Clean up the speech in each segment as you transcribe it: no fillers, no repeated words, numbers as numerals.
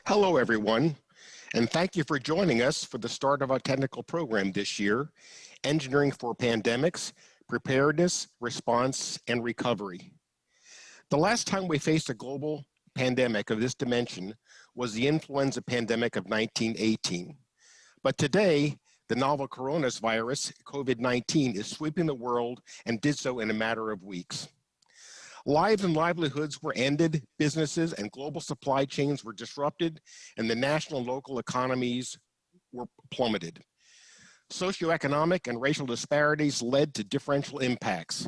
Hello, everyone, and thank you for joining us for the start of our technical program this year, Engineering for Pandemics, Preparedness, Response, and Recovery. The last time we faced a global pandemic of this dimension was the influenza pandemic of 1918. But today, the novel coronavirus, COVID-19, is sweeping the world and did so in a matter of weeks. Lives and livelihoods were ended, businesses and global supply chains were disrupted, and the national and local economies were plummeted. Socioeconomic and racial disparities led to differential impacts,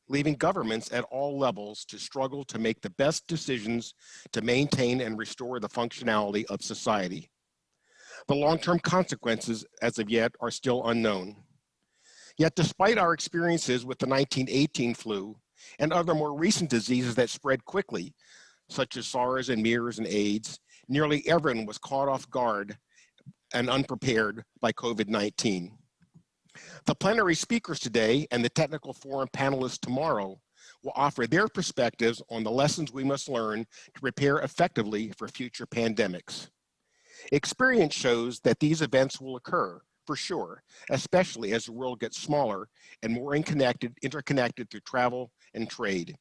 leaving governments at all levels to struggle to make the best decisions to maintain and restore the functionality of society. The long-term consequences, as of yet, are still unknown. Yet, despite our experiences with the 1918 flu, and other more recent diseases that spread quickly, such as SARS and MERS and AIDS, nearly everyone was caught off guard and unprepared by COVID-19. The plenary speakers today and the technical forum panelists tomorrow will offer their perspectives on the lessons we must learn to prepare effectively for future pandemics. Experience shows that these events will occur, for sure, especially as the world gets smaller and more interconnected through travel and trade.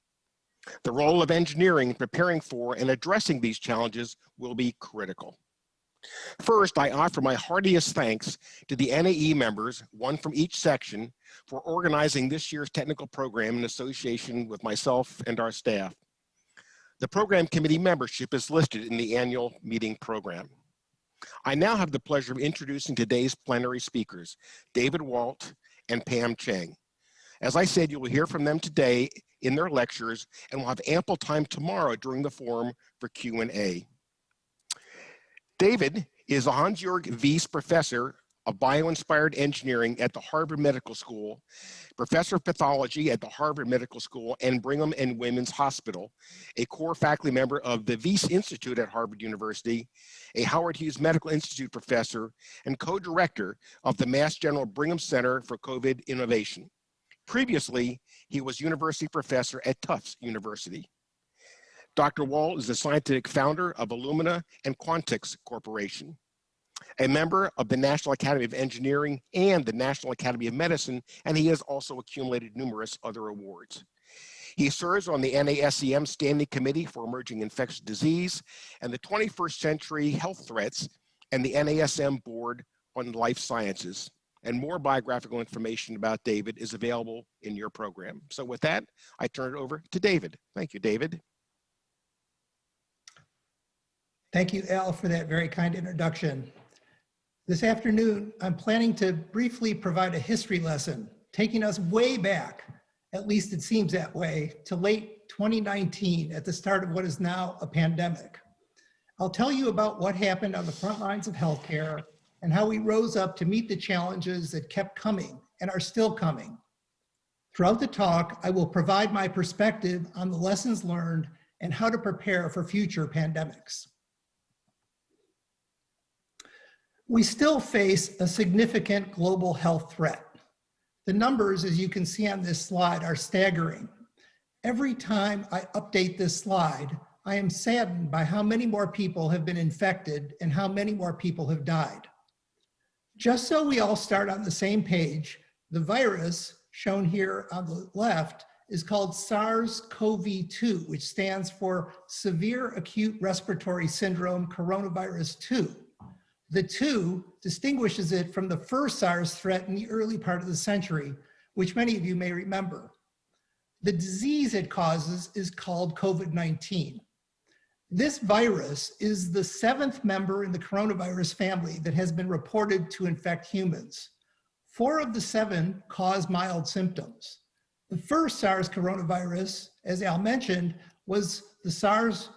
The role of engineering in preparing for and addressing these challenges will be critical. First, I offer my heartiest thanks to the NAE members, one from each section, for organizing this year's technical program in association with myself and our staff. The program committee membership is listed in the annual meeting program. I now have the pleasure of introducing today's plenary speakers, David Walt and Pam Chang. As I said, you will hear from them today in their lectures, and we'll have ample time tomorrow during the forum for Q&A. David is a Hans-Jörg Wyss Professor of Bioinspired Engineering at the Harvard Medical School, Professor of Pathology at the Harvard Medical School and Brigham and Women's Hospital, a core faculty member of the Wyss Institute at Harvard University, a Howard Hughes Medical Institute professor, and co-director of the Mass General Brigham Center for COVID Innovation. Previously, he was university professor at Tufts University. Dr. Wall is the scientific founder of Illumina and Quantix Corporation, a member of the National Academy of Engineering and the National Academy of Medicine, and he has also accumulated numerous other awards. He serves on the NASEM Standing Committee for Emerging Infectious Disease and the 21st Century Health Threats and the NASM Board on Life Sciences. And more biographical information about David is available in your program. So with that, I turn it over to David. Thank you, David. Thank you, Al, for that very kind introduction. This afternoon, I'm planning to briefly provide a history lesson, taking us way back, at least it seems that way, to late 2019 at the start of what is now a pandemic. I'll tell you about what happened on the front lines of healthcare and how we rose up to meet the challenges that kept coming and are still coming. Throughout the talk, I will provide my perspective on the lessons learned and how to prepare for future pandemics. We still face a significant global health threat. The numbers, as you can see on this slide, are staggering. Every time I update this slide, I am saddened by how many more people have been infected and how many more people have died. Just so we all start on the same page, the virus shown here on the left is called SARS-CoV-2, which stands for Severe Acute Respiratory Syndrome Coronavirus 2. The 2 distinguishes it from the first SARS threat in the early part of the century, which many of you may remember. The disease it causes is called COVID-19. This virus is the 7th member in the coronavirus family that has been reported to infect humans. 4 of the 7 cause mild symptoms. The first SARS coronavirus, as Al mentioned, was the SARS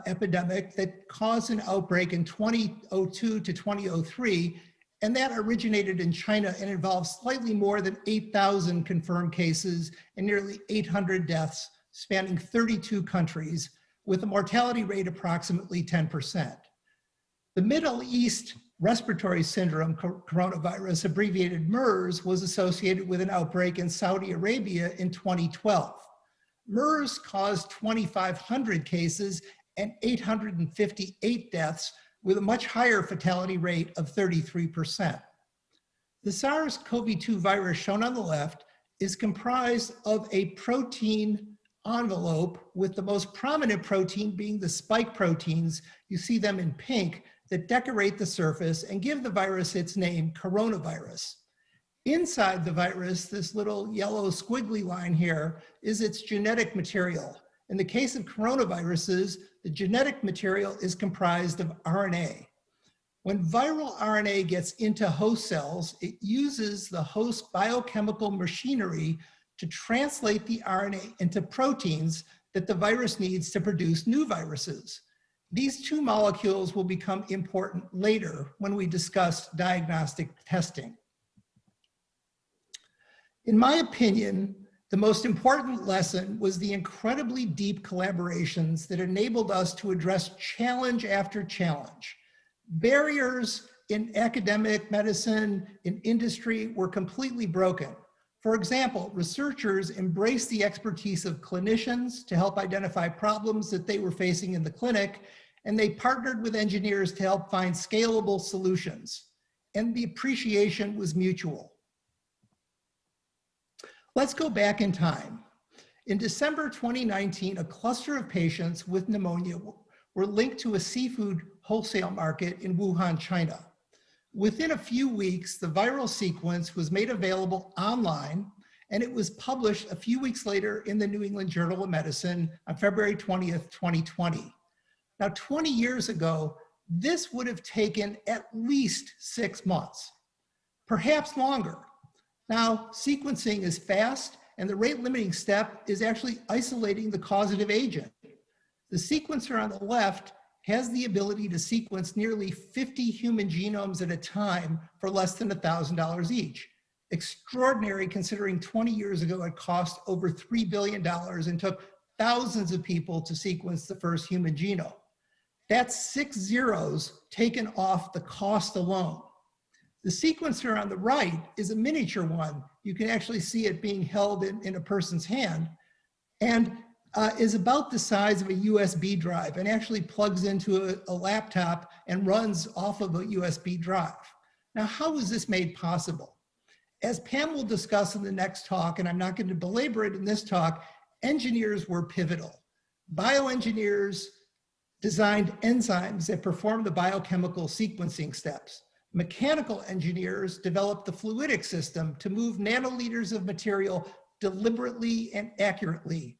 epidemic that caused an outbreak in 2002 to 2003, and that originated in China and involved slightly more than 8,000 confirmed cases and nearly 800 deaths spanning 32 countries, with a mortality rate approximately 10%. The Middle East respiratory syndrome coronavirus, abbreviated MERS, was associated with an outbreak in Saudi Arabia in 2012. MERS caused 2,500 cases and 858 deaths, with a much higher fatality rate of 33%. The SARS-CoV-2 virus shown on the left is comprised of a protein envelope, with the most prominent protein being the spike proteins. You see them in pink that decorate the surface and give the virus its name, coronavirus. Inside the virus, this little yellow squiggly line here is its genetic material. In the case of coronaviruses, the genetic material is comprised of RNA. When viral RNA gets into host cells, it uses the host biochemical machinery to translate the RNA into proteins that the virus needs to produce new viruses. These two molecules will become important later when we discuss diagnostic testing. In my opinion, the most important lesson was the incredibly deep collaborations that enabled us to address challenge after challenge. Barriers in academic medicine, in industry, were completely broken. For example, researchers embraced the expertise of clinicians to help identify problems that they were facing in the clinic, and they partnered with engineers to help find scalable solutions. And the appreciation was mutual. Let's go back in time. In December 2019, a cluster of patients with pneumonia were linked to a seafood wholesale market in Wuhan, China. Within a few weeks, the viral sequence was made available online, and it was published a few weeks later in the New England Journal of Medicine on February 20th, 2020. Now, 20 years ago, this would have taken at least 6 months, perhaps longer. Now, sequencing is fast, and the rate-limiting step is actually isolating the causative agent. The sequencer on the left has the ability to sequence nearly 50 human genomes at a time for less than $1,000 each. Extraordinary, considering 20 years ago it cost over $3 billion and took thousands of people to sequence the first human genome. That's 6 zeros taken off the cost alone. The sequencer on the right is a miniature one. You can actually see it being held in a person's hand, and is about the size of a USB drive and actually plugs into a laptop and runs off of a USB drive. Now, how was this made possible? As Pam will discuss in the next talk, and I'm not going to belabor it in this talk, engineers were pivotal. Bioengineers designed enzymes that perform the biochemical sequencing steps. Mechanical engineers developed the fluidic system to move nanoliters of material deliberately and accurately.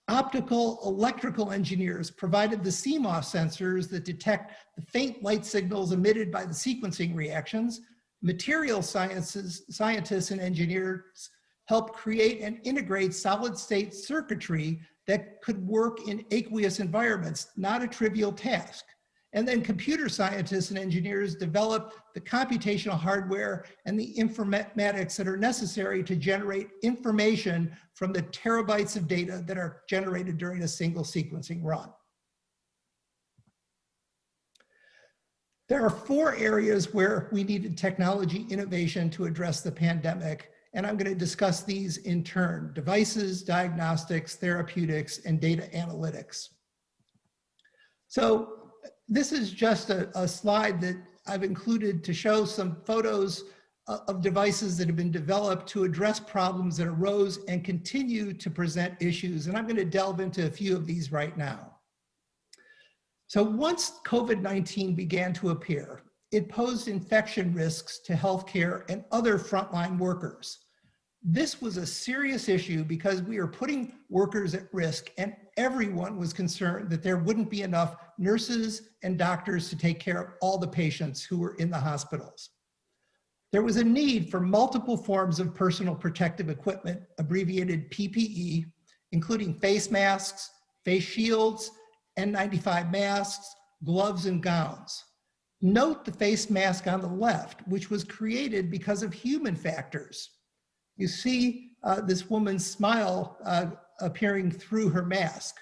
Optical electrical engineers provided the CMOS sensors that detect the faint light signals emitted by the sequencing reactions. Material scientists and engineers helped create and integrate solid-state circuitry that could work in aqueous environments, not a trivial task. And then computer scientists and engineers developed the computational hardware and the informatics that are necessary to generate information from the terabytes of data that are generated during a single sequencing run. There are 4 areas where we needed technology innovation to address the pandemic, and I'm going to discuss these in turn: devices, diagnostics, therapeutics, and data analytics. So this is just a slide that I've included to show some photos of devices that have been developed to address problems that arose and continue to present issues. And I'm going to delve into a few of these right now. So once COVID-19 began to appear, it posed infection risks to healthcare and other frontline workers. This was a serious issue because we are putting workers at risk, and everyone was concerned that there wouldn't be enough nurses and doctors to take care of all the patients who were in the hospitals. There was a need for multiple forms of personal protective equipment, abbreviated PPE, including face masks, face shields, N95 masks, gloves, and gowns. Note the face mask on the left, which was created because of human factors. You see this woman's smile appearing through her mask.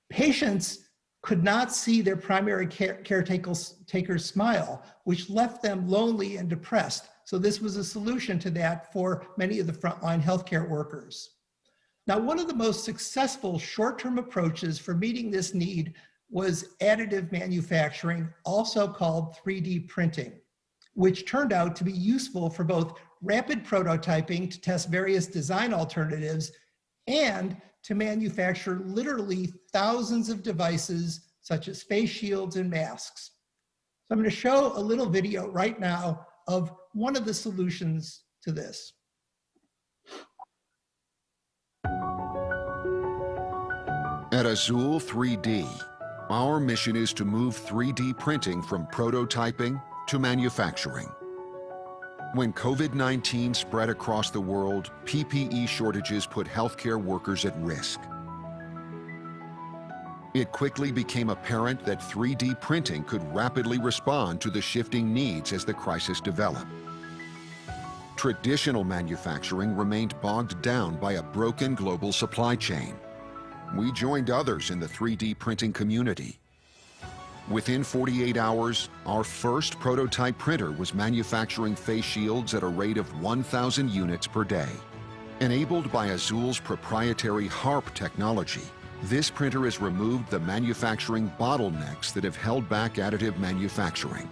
Patients could not see their primary caretaker's smile, which left them lonely and depressed. So this was a solution to that for many of the frontline healthcare workers. Now, one of the most successful short-term approaches for meeting this need was additive manufacturing, also called 3D printing, which turned out to be useful for both rapid prototyping to test various design alternatives and to manufacture literally thousands of devices such as face shields and masks. So I'm going to show a little video right now of one of the solutions to this. At Azul 3D, our mission is to move 3D printing from prototyping to manufacturing. When COVID-19 spread across the world, PPE shortages put healthcare workers at risk. It quickly became apparent that 3D printing could rapidly respond to the shifting needs as the crisis developed. Traditional manufacturing remained bogged down by a broken global supply chain. We joined others in the 3D printing community. Within 48 hours, our first prototype printer was manufacturing face shields at a rate of 1,000 units per day. Enabled by Azul's proprietary HARP technology, this printer has removed the manufacturing bottlenecks that have held back additive manufacturing.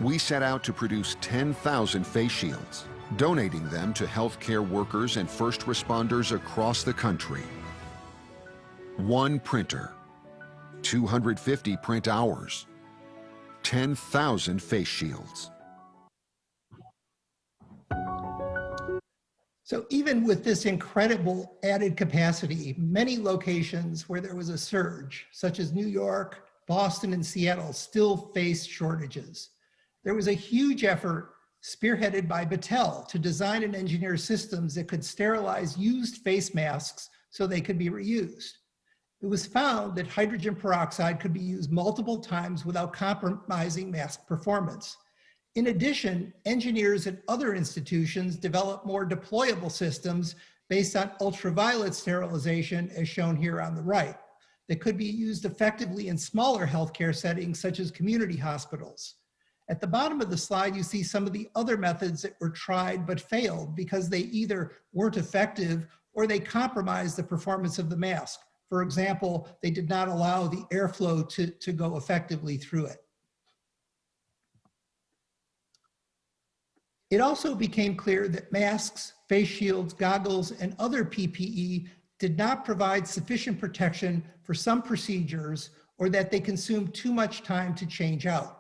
We set out to produce 10,000 face shields, donating them to healthcare workers and first responders across the country. One printer, 250 print hours, 10,000 face shields. So even with this incredible added capacity, many locations where there was a surge, such as New York, Boston, and Seattle, still faced shortages. There was a huge effort spearheaded by Battelle to design and engineer systems that could sterilize used face masks so they could be reused. It was found that hydrogen peroxide could be used multiple times without compromising mask performance. In addition, engineers at other institutions developed more deployable systems based on ultraviolet sterilization, as shown here on the right, that could be used effectively in smaller healthcare settings, such as community hospitals. At the bottom of the slide, you see some of the other methods that were tried but failed because they either weren't effective or they compromised the performance of the mask. For example, they did not allow the airflow to go effectively through it. It also became clear that masks, face shields, goggles, and other PPE did not provide sufficient protection for some procedures or that they consumed too much time to change out.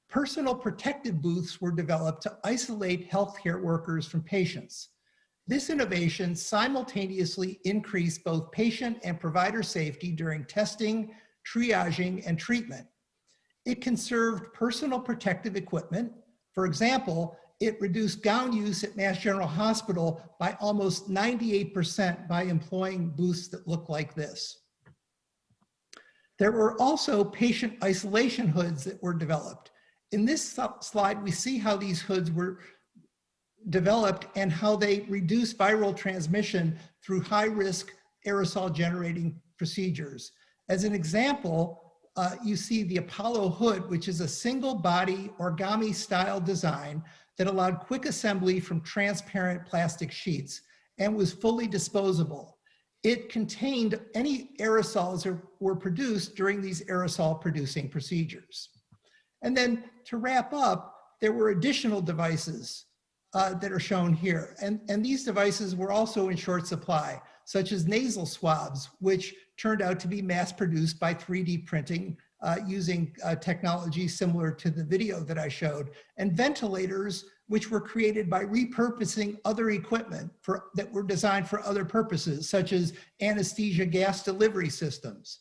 Personal protective booths were developed to isolate healthcare workers from patients. This innovation simultaneously increased both patient and provider safety during testing, triaging, and treatment. It conserved personal protective equipment. For example, it reduced gown use at Mass General Hospital by almost 98% by employing booths that look like this. There were also patient isolation hoods that were developed. In this slide, we see how these hoods were developed and how they reduce viral transmission through high-risk aerosol generating procedures. As an example, you see the Apollo hood, which is a single body origami style design that allowed quick assembly from transparent plastic sheets and was fully disposable. It contained any aerosols that were produced during these aerosol producing procedures. And then to wrap up, there were additional devices that are shown here. And these devices were also in short supply, such as nasal swabs, which turned out to be mass produced by 3D printing using technology similar to the video that I showed, and ventilators, which were created by repurposing other equipment that were designed for other purposes, such as anesthesia gas delivery systems.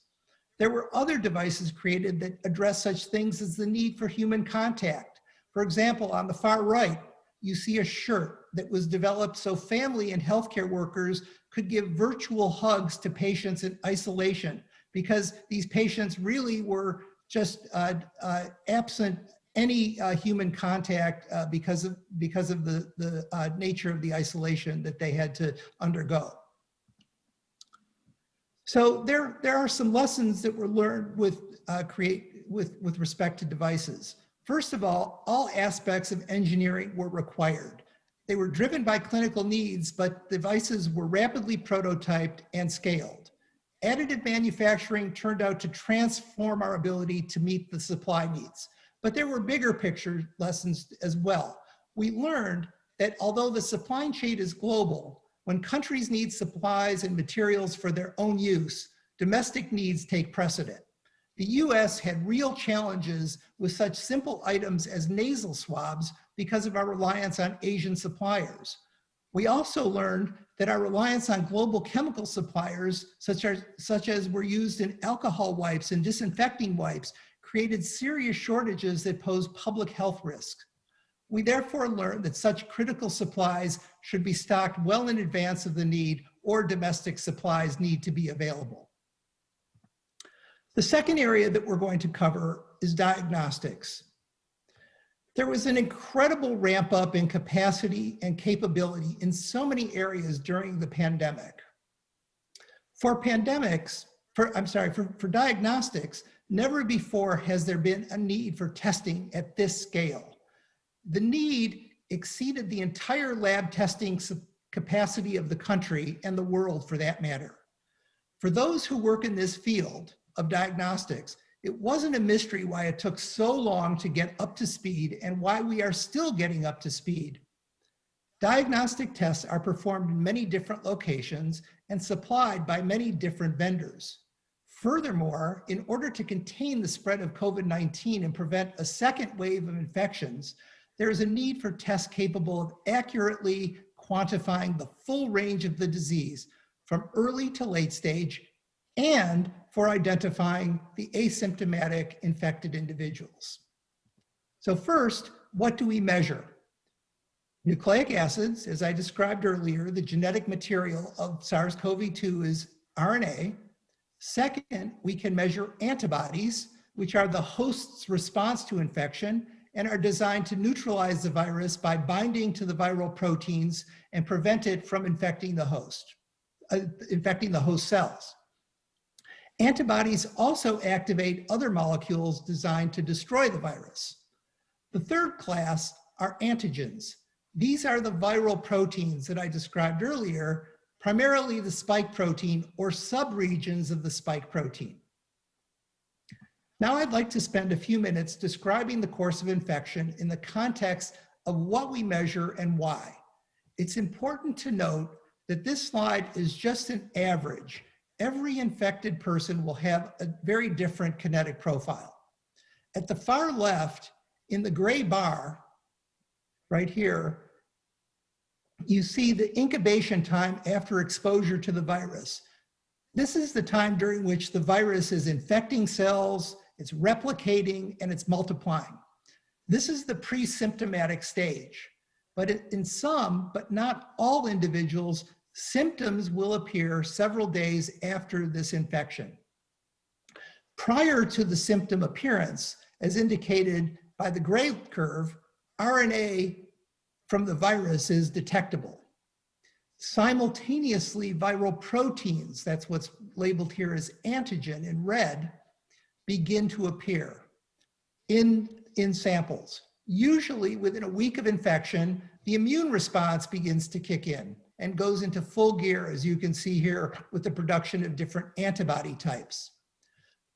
There were other devices created that address such things as the need for human contact. For example, on the far right, you see a shirt that was developed so family and healthcare workers could give virtual hugs to patients in isolation, because these patients really were just absent any human contact because of the nature of the isolation that they had to undergo. So there are some lessons that were learned with respect to devices. First of all aspects of engineering were required. They were driven by clinical needs, but devices were rapidly prototyped and scaled. additive manufacturing turned out to transform our ability to meet the supply needs. But there were bigger picture lessons as well. We learned that although the supply chain is global, when countries need supplies and materials for their own use, domestic needs take precedent. The US had real challenges with such simple items as nasal swabs because of our reliance on Asian suppliers. We also learned that our reliance on global chemical suppliers, such as were used in alcohol wipes and disinfecting wipes, created serious shortages that posed public health risks. We therefore learned that such critical supplies should be stocked well in advance of the need, or domestic supplies need to be available. The second area that we're going to cover is diagnostics. There was an incredible ramp up in capacity and capability in so many areas during the pandemic. For diagnostics, never before has there been a need for testing at this scale. The need exceeded the entire lab testing capacity of the country and the world for that matter. For those who work in this field of diagnostics, it wasn't a mystery why it took so long to get up to speed and why we are still getting up to speed. Diagnostic tests are performed in many different locations and supplied by many different vendors. Furthermore, in order to contain the spread of COVID-19 and prevent a second wave of infections, there is a need for tests capable of accurately quantifying the full range of the disease from early to late stage, and for identifying the asymptomatic infected individuals. So first, what do we measure? Nucleic acids, as I described earlier, the genetic material of SARS-CoV-2 is RNA. Second, we can measure antibodies, which are the host's response to infection and are designed to neutralize the virus by binding to the viral proteins and prevent it from infecting the host cells. Antibodies also activate other molecules designed to destroy the virus. The third class are antigens. These are the viral proteins that I described earlier, primarily the spike protein or subregions of the spike protein. Now I'd like to spend a few minutes describing the course of infection in the context of what we measure and why. It's important to note that this slide is just an average. Every infected person will have a very different kinetic profile. At the far left, in the gray bar, right here, you see the incubation time after exposure to the virus. This is the time during which the virus is infecting cells, it's replicating, and it's multiplying. This is the pre-symptomatic stage. But in some, but not all individuals, symptoms will appear several days after this infection. Prior to the symptom appearance, as indicated by the gray curve, RNA from the virus is detectable. Simultaneously, viral proteins, that's what's labeled here as antigen in red, begin to appear in samples. Usually within a week of infection, the immune response begins to kick in and goes into full gear, as you can see here with the production of different antibody types.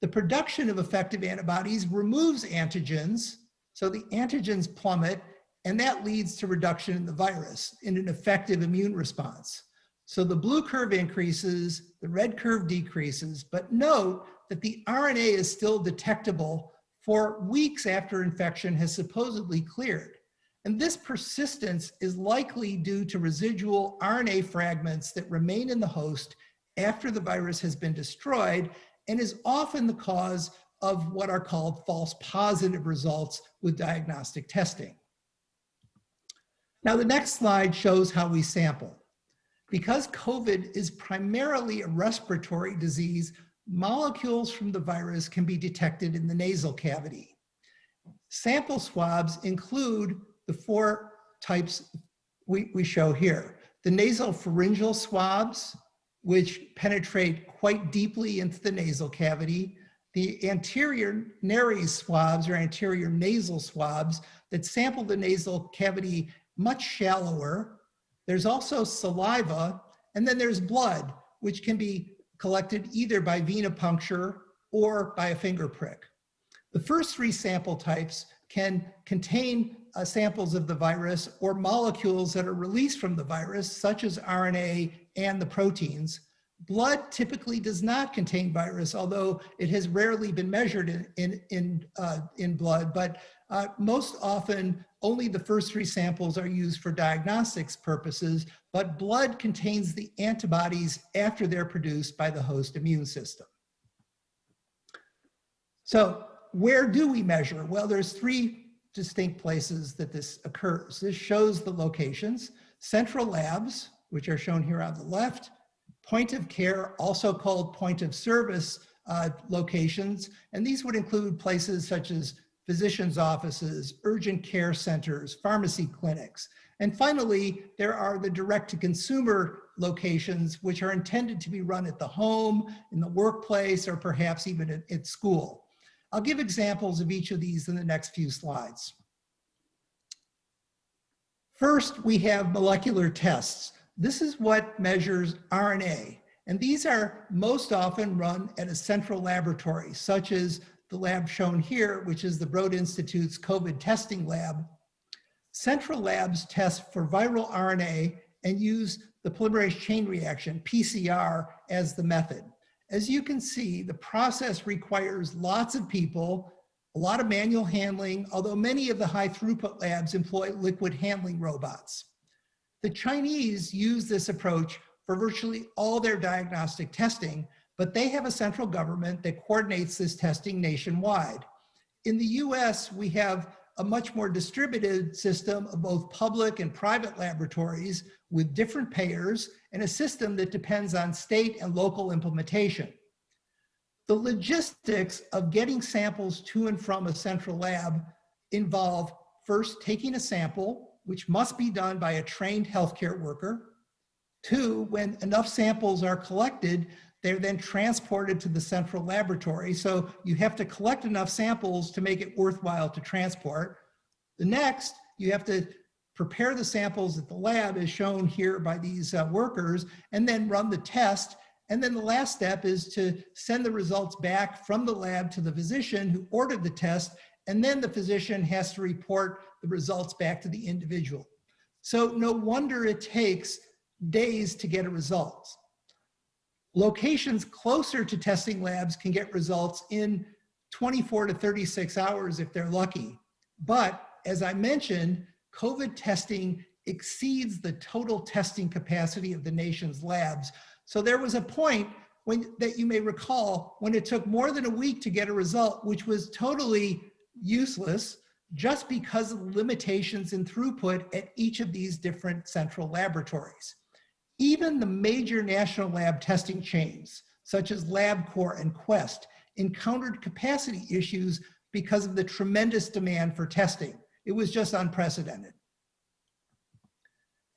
The production of effective antibodies removes antigens, so the antigens plummet, and that leads to reduction in the virus in an effective immune response. So the blue curve increases, the red curve decreases, but note that the RNA is still detectable for weeks after infection has supposedly cleared. And this persistence is likely due to residual RNA fragments that remain in the host after the virus has been destroyed, and is often the cause of what are called false positive results with diagnostic testing. Now, the next slide shows how we sample. Because COVID is primarily a respiratory disease, molecules from the virus can be detected in the nasal cavity. Sample swabs include the four types we show here. The nasopharyngeal swabs, which penetrate quite deeply into the nasal cavity. The anterior nares swabs or anterior nasal swabs that sample the nasal cavity much shallower. There's also saliva, and then there's blood, which can be collected either by venipuncture or by a finger prick. The first three sample types can contain samples of the virus or molecules that are released from the virus, such as RNA and the proteins. Blood typically does not contain virus, although it has rarely been measured in blood, but most often only the first three samples are used for diagnostics purposes, but blood contains the antibodies after they're produced by the host immune system. So where do we measure? Well, there's three distinct places that this occurs. This shows the locations: central labs, which are shown here on the left, point of care, also called point of service locations, and these would include places such as physicians' offices, urgent care centers, pharmacy clinics. And finally, there are the direct-to-consumer locations, which are intended to be run at the home, in the workplace, or perhaps even at school. I'll give examples of each of these in the next few slides. First, we have molecular tests. This is what measures RNA, and these are most often run at a central laboratory, such as the lab shown here, which is the Broad Institute's COVID testing lab. Central labs test for viral RNA and use the polymerase chain reaction, PCR, as the method. As you can see, the process requires lots of people, a lot of manual handling, although many of the high throughput labs employ liquid handling robots. The Chinese use this approach for virtually all their diagnostic testing, but they have a central government that coordinates this testing nationwide. In the US, we have a much more distributed system of both public and private laboratories with different payers and a system that depends on state and local implementation. The logistics of getting samples to and from a central lab involve first taking a sample, which must be done by a trained healthcare worker. Two, when enough samples are collected, they're then transported to the central laboratory. So you have to collect enough samples to make it worthwhile to transport. The next, you have to prepare the samples at the lab as shown here by these workers, and then run the test. And then the last step is to send the results back from the lab to the physician who ordered the test, and then the physician has to report the results back to the individual. So no wonder it takes days to get a result. Locations closer to testing labs can get results in 24 to 36 hours if they're lucky. But as I mentioned, COVID testing exceeds the total testing capacity of the nation's labs. So there was a point that you may recall when it took more than a week to get a result, which was totally useless just because of the limitations in throughput at each of these different central laboratories. Even the major national lab testing chains, such as LabCorp and Quest, encountered capacity issues because of the tremendous demand for testing. It was just unprecedented.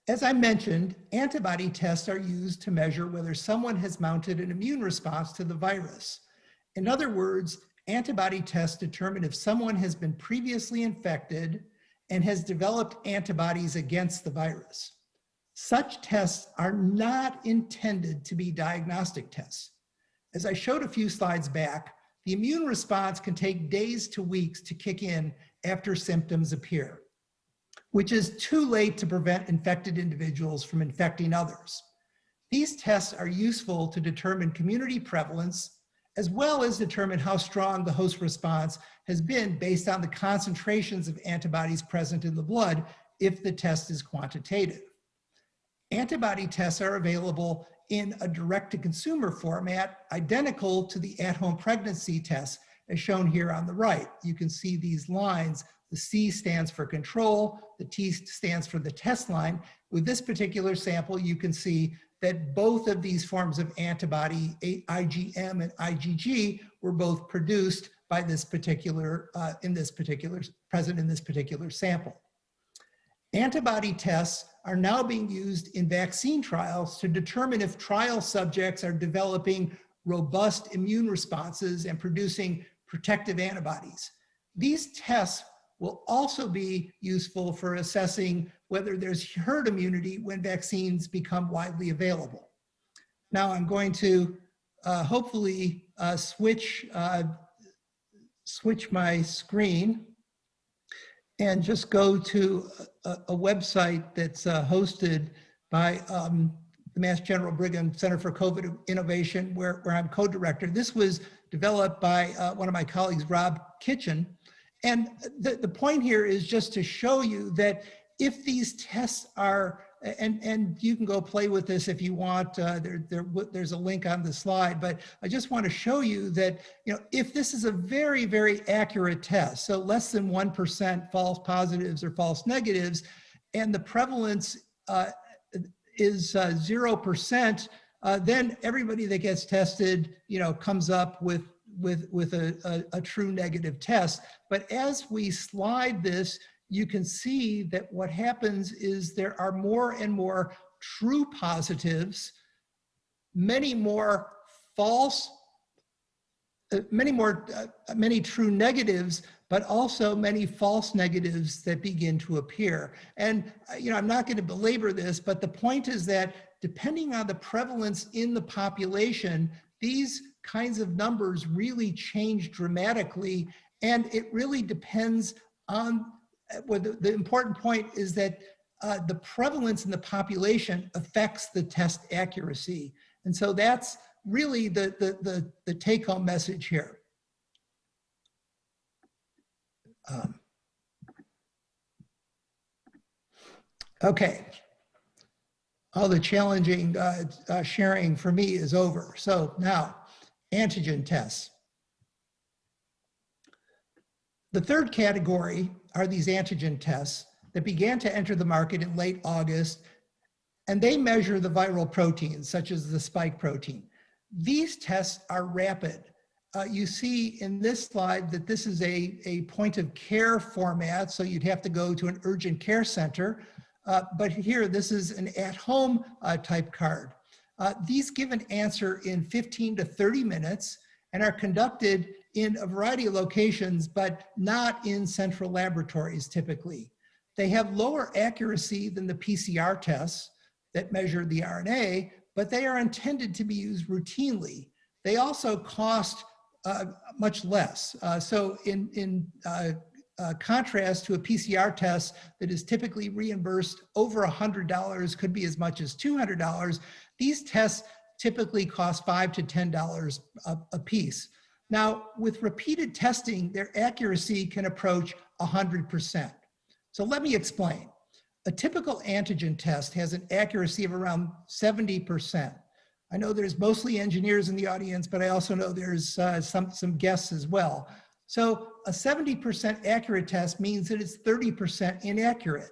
As I mentioned, antibody tests are used to measure whether someone has mounted an immune response to the virus. In other words, antibody tests determine if someone has been previously infected and has developed antibodies against the virus. Such tests are not intended to be diagnostic tests. As I showed a few slides back, the immune response can take days to weeks to kick in after symptoms appear, which is too late to prevent infected individuals from infecting others. These tests are useful to determine community prevalence, as well as determine how strong the host response has been based on the concentrations of antibodies present in the blood if the test is quantitative. Antibody tests are available in a direct-to-consumer format identical to the at-home pregnancy tests as shown here on the right. You can see these lines. The C stands for control, the T stands for the test line. With this particular sample, you can see that both of these forms of antibody, IgM and IgG, were both produced by this particular, present in this particular sample. Antibody tests are now being used in vaccine trials to determine if trial subjects are developing robust immune responses and producing protective antibodies. These tests will also be useful for assessing whether there's herd immunity when vaccines become widely available. Now I'm going to hopefully switch my screen and just go to a website that's hosted by the Mass General Brigham Center for COVID Innovation, where I'm co-director. This was developed by one of my colleagues, Rob Kitchen. And the point here is just to show you that if these tests are, and you can go play with this if you want, there's a link on the slide, but I just want to show you that, if this is a very, very accurate test, so less than 1% false positives or false negatives, and the prevalence is 0%, then everybody that gets tested, comes up with a true negative test. But as we slide this, you can see that what happens is there are more and more true positives, many more false, many true negatives, but also many false negatives that begin to appear. And I'm not going to belabor this, but the point is that depending on the prevalence in the population, these kinds of numbers really change dramatically. And it really depends on, well, the important point is that the prevalence in the population affects the test accuracy. And so that's really the take-home message here. Okay, all the challenging sharing for me is over. So now, antigen tests. The third category are these antigen tests that began to enter the market in late August, and they measure the viral proteins, such as the spike protein. These tests are rapid. You see in this slide that this is a point of care format, so you'd have to go to an urgent care center. But here, this is an at-home type card. These give an answer in 15 to 30 minutes and are conducted in a variety of locations, but not in central laboratories typically. They have lower accuracy than the PCR tests that measure the RNA, but they are intended to be used routinely. They also cost much less. So in contrast to a PCR test that is typically reimbursed over $100, could be as much as $200, these tests typically cost $5 to $10 a piece. Now, with repeated testing, their accuracy can approach 100%. So let me explain. A typical antigen test has an accuracy of around 70%. I know there's mostly engineers in the audience, but I also know there's some guests as well. So a 70% accurate test means that it's 30% inaccurate.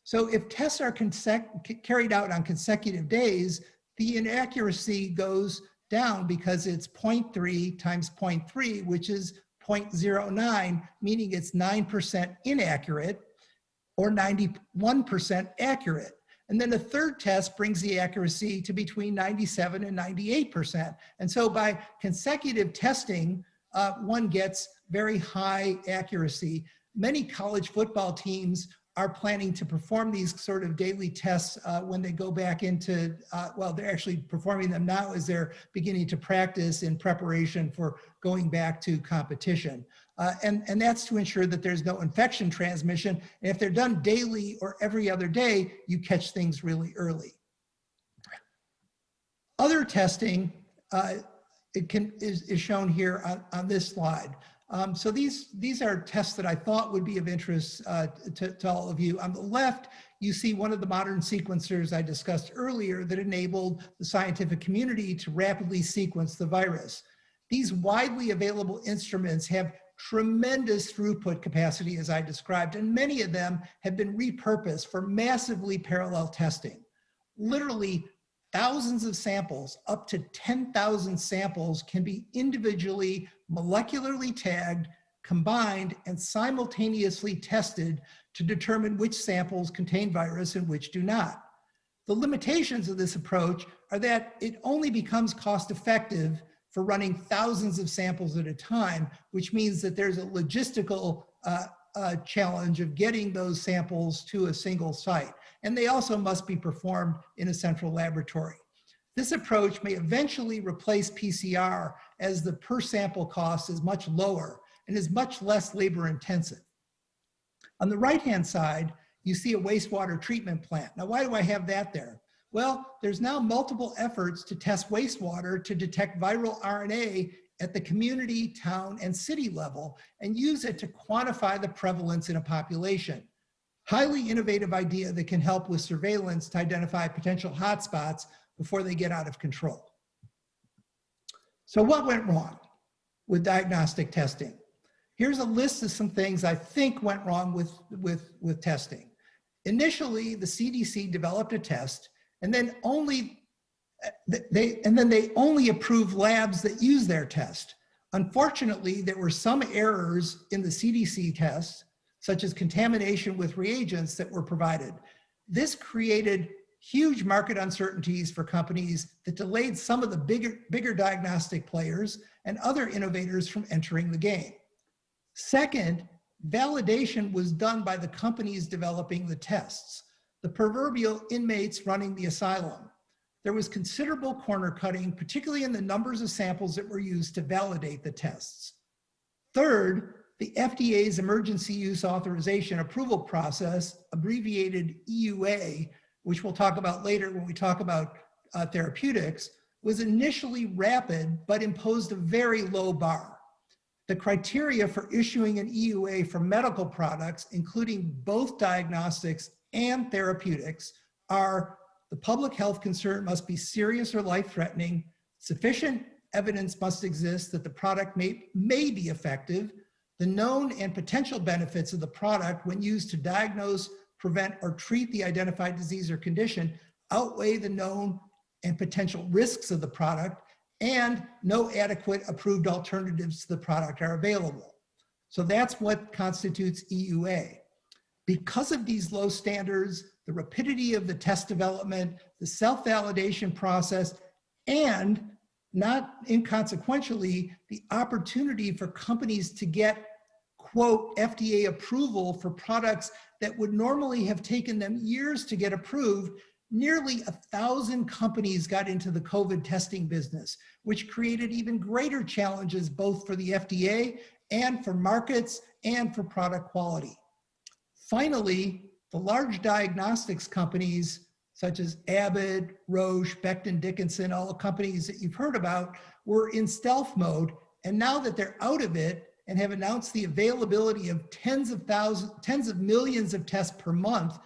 So if tests are carried out on consecutive days, the inaccuracy goes down because it's 0.3 times 0.3, which is 0.09, meaning it's 9% inaccurate or 91% accurate. And then a third test brings the accuracy to between 97 and 98%. And so by consecutive testing, one gets very high accuracy. Many college football teams are planning to perform these sort of daily tests when they go back into, well, they're actually performing them now as they're beginning to practice in preparation for going back to competition. And that's to ensure that there's no infection transmission. And if they're done daily or every other day, you catch things really early. Other testing is shown here on this slide. So these are tests that I thought would be of interest to all of you. On the left, you see one of the modern sequencers I discussed earlier that enabled the scientific community to rapidly sequence the virus. These widely available instruments have tremendous throughput capacity, as I described, and many of them have been repurposed for massively parallel testing. Literally, thousands of samples, up to 10,000 samples, can be individually molecularly tagged, combined, and simultaneously tested to determine which samples contain virus and which do not. The limitations of this approach are that it only becomes cost-effective for running thousands of samples at a time, which means that there's a logistical challenge of getting those samples to a single site. And they also must be performed in a central laboratory. This approach may eventually replace PCR as the per sample cost is much lower and is much less labor intensive. On the right-hand side, you see a wastewater treatment plant. Now, why do I have that there? Well, there's now multiple efforts to test wastewater to detect viral RNA at the community, town, and city level and use it to quantify the prevalence in a population. Highly innovative idea that can help with surveillance to identify potential hotspots before they get out of control. So what went wrong with diagnostic testing? Here's a list of some things I think went wrong with testing. Initially, the CDC developed a test, and then they only approved labs that use their test. Unfortunately, there were some errors in the CDC test, such as contamination with reagents that were provided. This created huge market uncertainties for companies that delayed some of the bigger diagnostic players and other innovators from entering the game. Second, validation was done by the companies developing the tests, the proverbial inmates running the asylum. There was considerable corner cutting, particularly in the numbers of samples that were used to validate the tests. Third, the FDA's emergency use authorization approval process, abbreviated EUA, which we'll talk about later when we talk about therapeutics, was initially rapid but imposed a very low bar. The criteria for issuing an EUA for medical products, including both diagnostics and therapeutics, are the public health concern must be serious or life-threatening, sufficient evidence must exist that the product may be effective, the known and potential benefits of the product when used to diagnose, prevent, or treat the identified disease or condition outweigh the known and potential risks of the product, and no adequate approved alternatives to the product are available. So that's what constitutes EUA. Because of these low standards, the rapidity of the test development, the self-validation process, and not inconsequentially, the opportunity for companies to get, quote, FDA approval for products that would normally have taken them years to get approved, nearly 1,000 companies got into the COVID testing business, which created even greater challenges both for the FDA and for markets and for product quality. Finally, the large diagnostics companies such as Abbott, Roche, Becton Dickinson, all the companies that you've heard about, were in stealth mode. And now that they're out of it and have announced the availability of tens of millions of tests per month,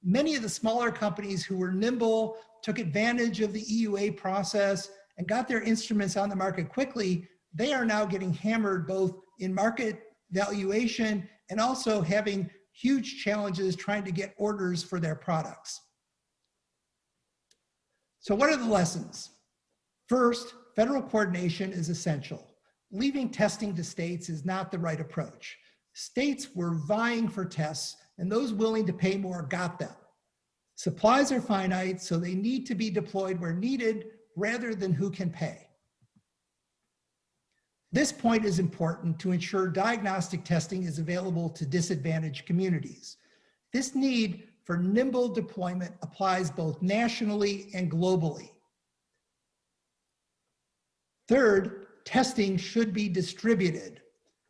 many of the smaller companies who were nimble, took advantage of the EUA process, and got their instruments on the market quickly, they are now getting hammered both in market valuation and also having huge challenges trying to get orders for their products. So what are the lessons? First, federal coordination is essential. Leaving testing to states is not the right approach. States were vying for tests, and those willing to pay more got them. Supplies are finite, so they need to be deployed where needed rather than who can pay. This point is important to ensure diagnostic testing is available to disadvantaged communities. This need for nimble deployment applies both nationally and globally. Third, testing should be distributed.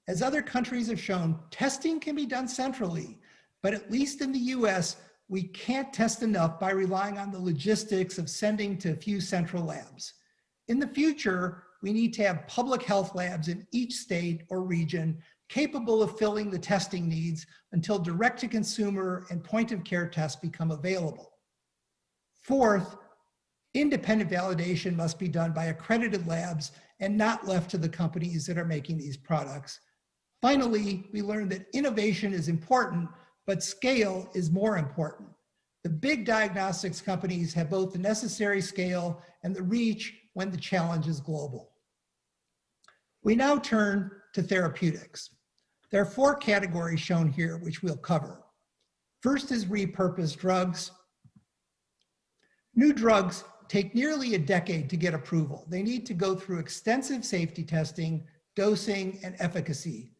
As other countries have shown, testing can be done centrally, but at least in the US, we can't test enough by relying on the logistics of sending to a few central labs. In the future, we need to have public health labs in each state or region capable of filling the testing needs until direct-to-consumer and point-of-care tests become available. Fourth, independent validation must be done by accredited labs and not left to the companies that are making these products. Finally, we learned that innovation is important, but scale is more important. The big diagnostics companies have both the necessary scale and the reach when the challenge is global. We now turn to therapeutics. There are 4 categories shown here, which we'll cover. First is repurposed drugs. New drugs take nearly a decade to get approval. They need to go through extensive safety testing, dosing, and efficacy,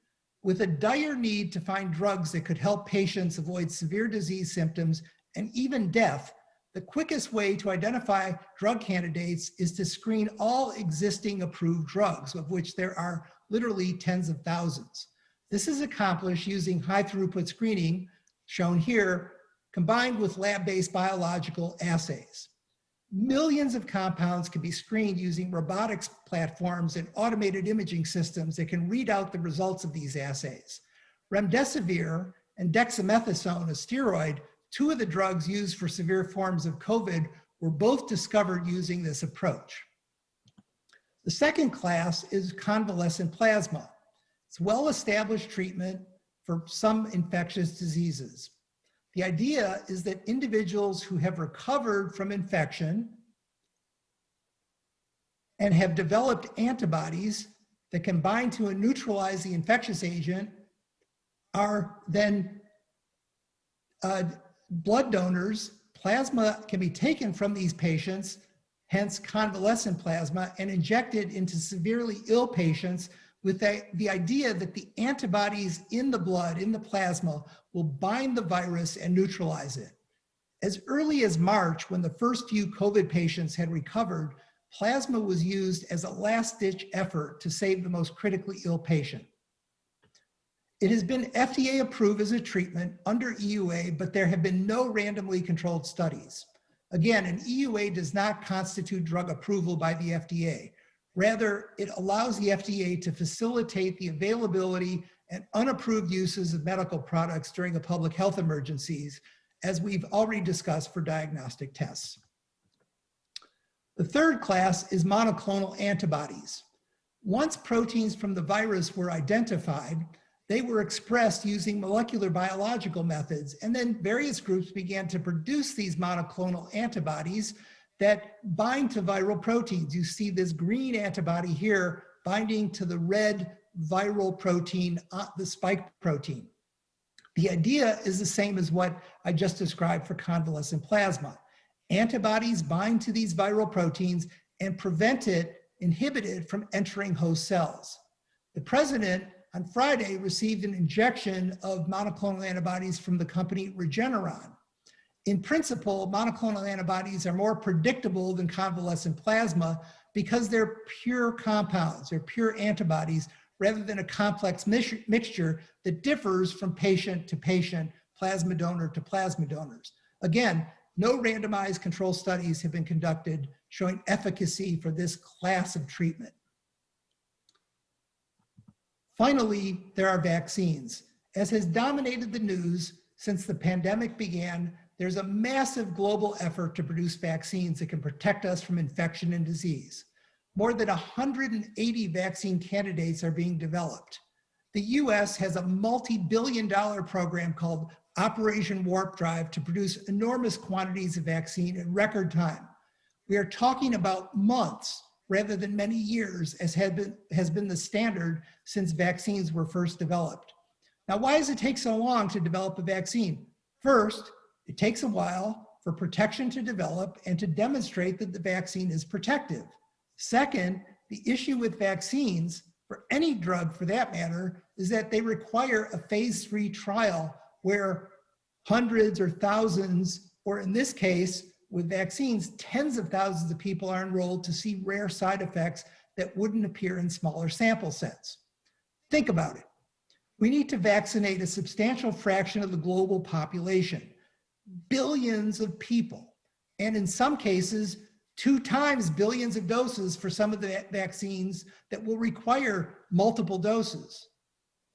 with a dire need to find drugs that could help patients avoid severe disease symptoms and even death. the quickest way to identify drug candidates is to screen all existing approved drugs, of which there are literally tens of thousands. This is accomplished using high throughput screening, shown here, combined with lab-based biological assays. Millions of compounds can be screened using robotics platforms and automated imaging systems that can read out the results of these assays. Remdesivir and dexamethasone, a steroid, two of the drugs used for severe forms of COVID, were both discovered using this approach. The second class is convalescent plasma. It's well-established treatment for some infectious diseases. The idea is that individuals who have recovered from infection and have developed antibodies that can bind to and neutralize the infectious agent are then blood donors. Plasma can be taken from these patients, hence convalescent plasma, and injected into severely ill patients with the idea that the antibodies in the blood, in the plasma, will bind the virus and neutralize it. As early as March, when the first few COVID patients had recovered, plasma was used as a last-ditch effort to save the most critically ill patient. It has been FDA approved as a treatment under EUA, but there have been no randomly controlled studies. Again, an EUA does not constitute drug approval by the FDA. Rather, it allows the FDA to facilitate the availability and unapproved uses of medical products during a public health emergencies, as we've already discussed for diagnostic tests. The third class is monoclonal antibodies. Once proteins from the virus were identified, they were expressed using molecular biological methods, and then various groups began to produce these monoclonal antibodies that bind to viral proteins. You see this green antibody here binding to the red viral protein, the spike protein. The idea is the same as what I just described for convalescent plasma. Antibodies bind to these viral proteins and inhibit it from entering host cells. The president on Friday received an injection of monoclonal antibodies from the company Regeneron. In principle, monoclonal antibodies are more predictable than convalescent plasma because they're pure compounds, they're pure antibodies, rather than a complex mixture that differs from patient to patient, plasma donor to plasma donors. Again, no randomized control studies have been conducted showing efficacy for this class of treatment. Finally, there are vaccines. As has dominated the news since the pandemic began, there's a massive global effort to produce vaccines that can protect us from infection and disease. More than 180 vaccine candidates are being developed. The US has a multi-billion-dollar program called Operation Warp Drive to produce enormous quantities of vaccine in record time. We are talking about months rather than many years, as has been the standard since vaccines were first developed. Now, why does it take so long to develop a vaccine? First, it takes a while for protection to develop and to demonstrate that the vaccine is protective. Second, the issue with vaccines, for any drug for that matter, is that they require a phase 3 trial where hundreds or thousands, or in this case, with vaccines, tens of thousands of people are enrolled to see rare side effects that wouldn't appear in smaller sample sets. Think about it. We need to vaccinate a substantial fraction of the global population, billions of people, and in some cases, 2 times billions of doses for some of the vaccines that will require multiple doses.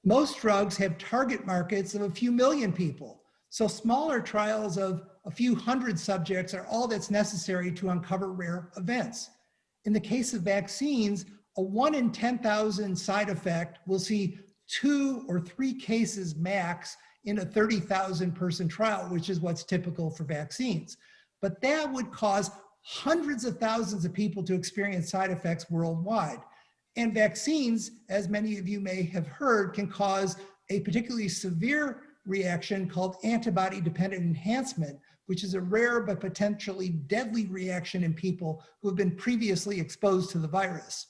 Most drugs have target markets of a few million people, so smaller trials of a few hundred subjects are all that's necessary to uncover rare events. In the case of vaccines, a 1 in 10,000 side effect will see 2 or 3 cases max in a 30,000 person trial, which is what's typical for vaccines. But that would cause hundreds of thousands of people to experience side effects worldwide. And vaccines, as many of you may have heard, can cause a particularly severe reaction called antibody-dependent enhancement, which is a rare but potentially deadly reaction in people who have been previously exposed to the virus.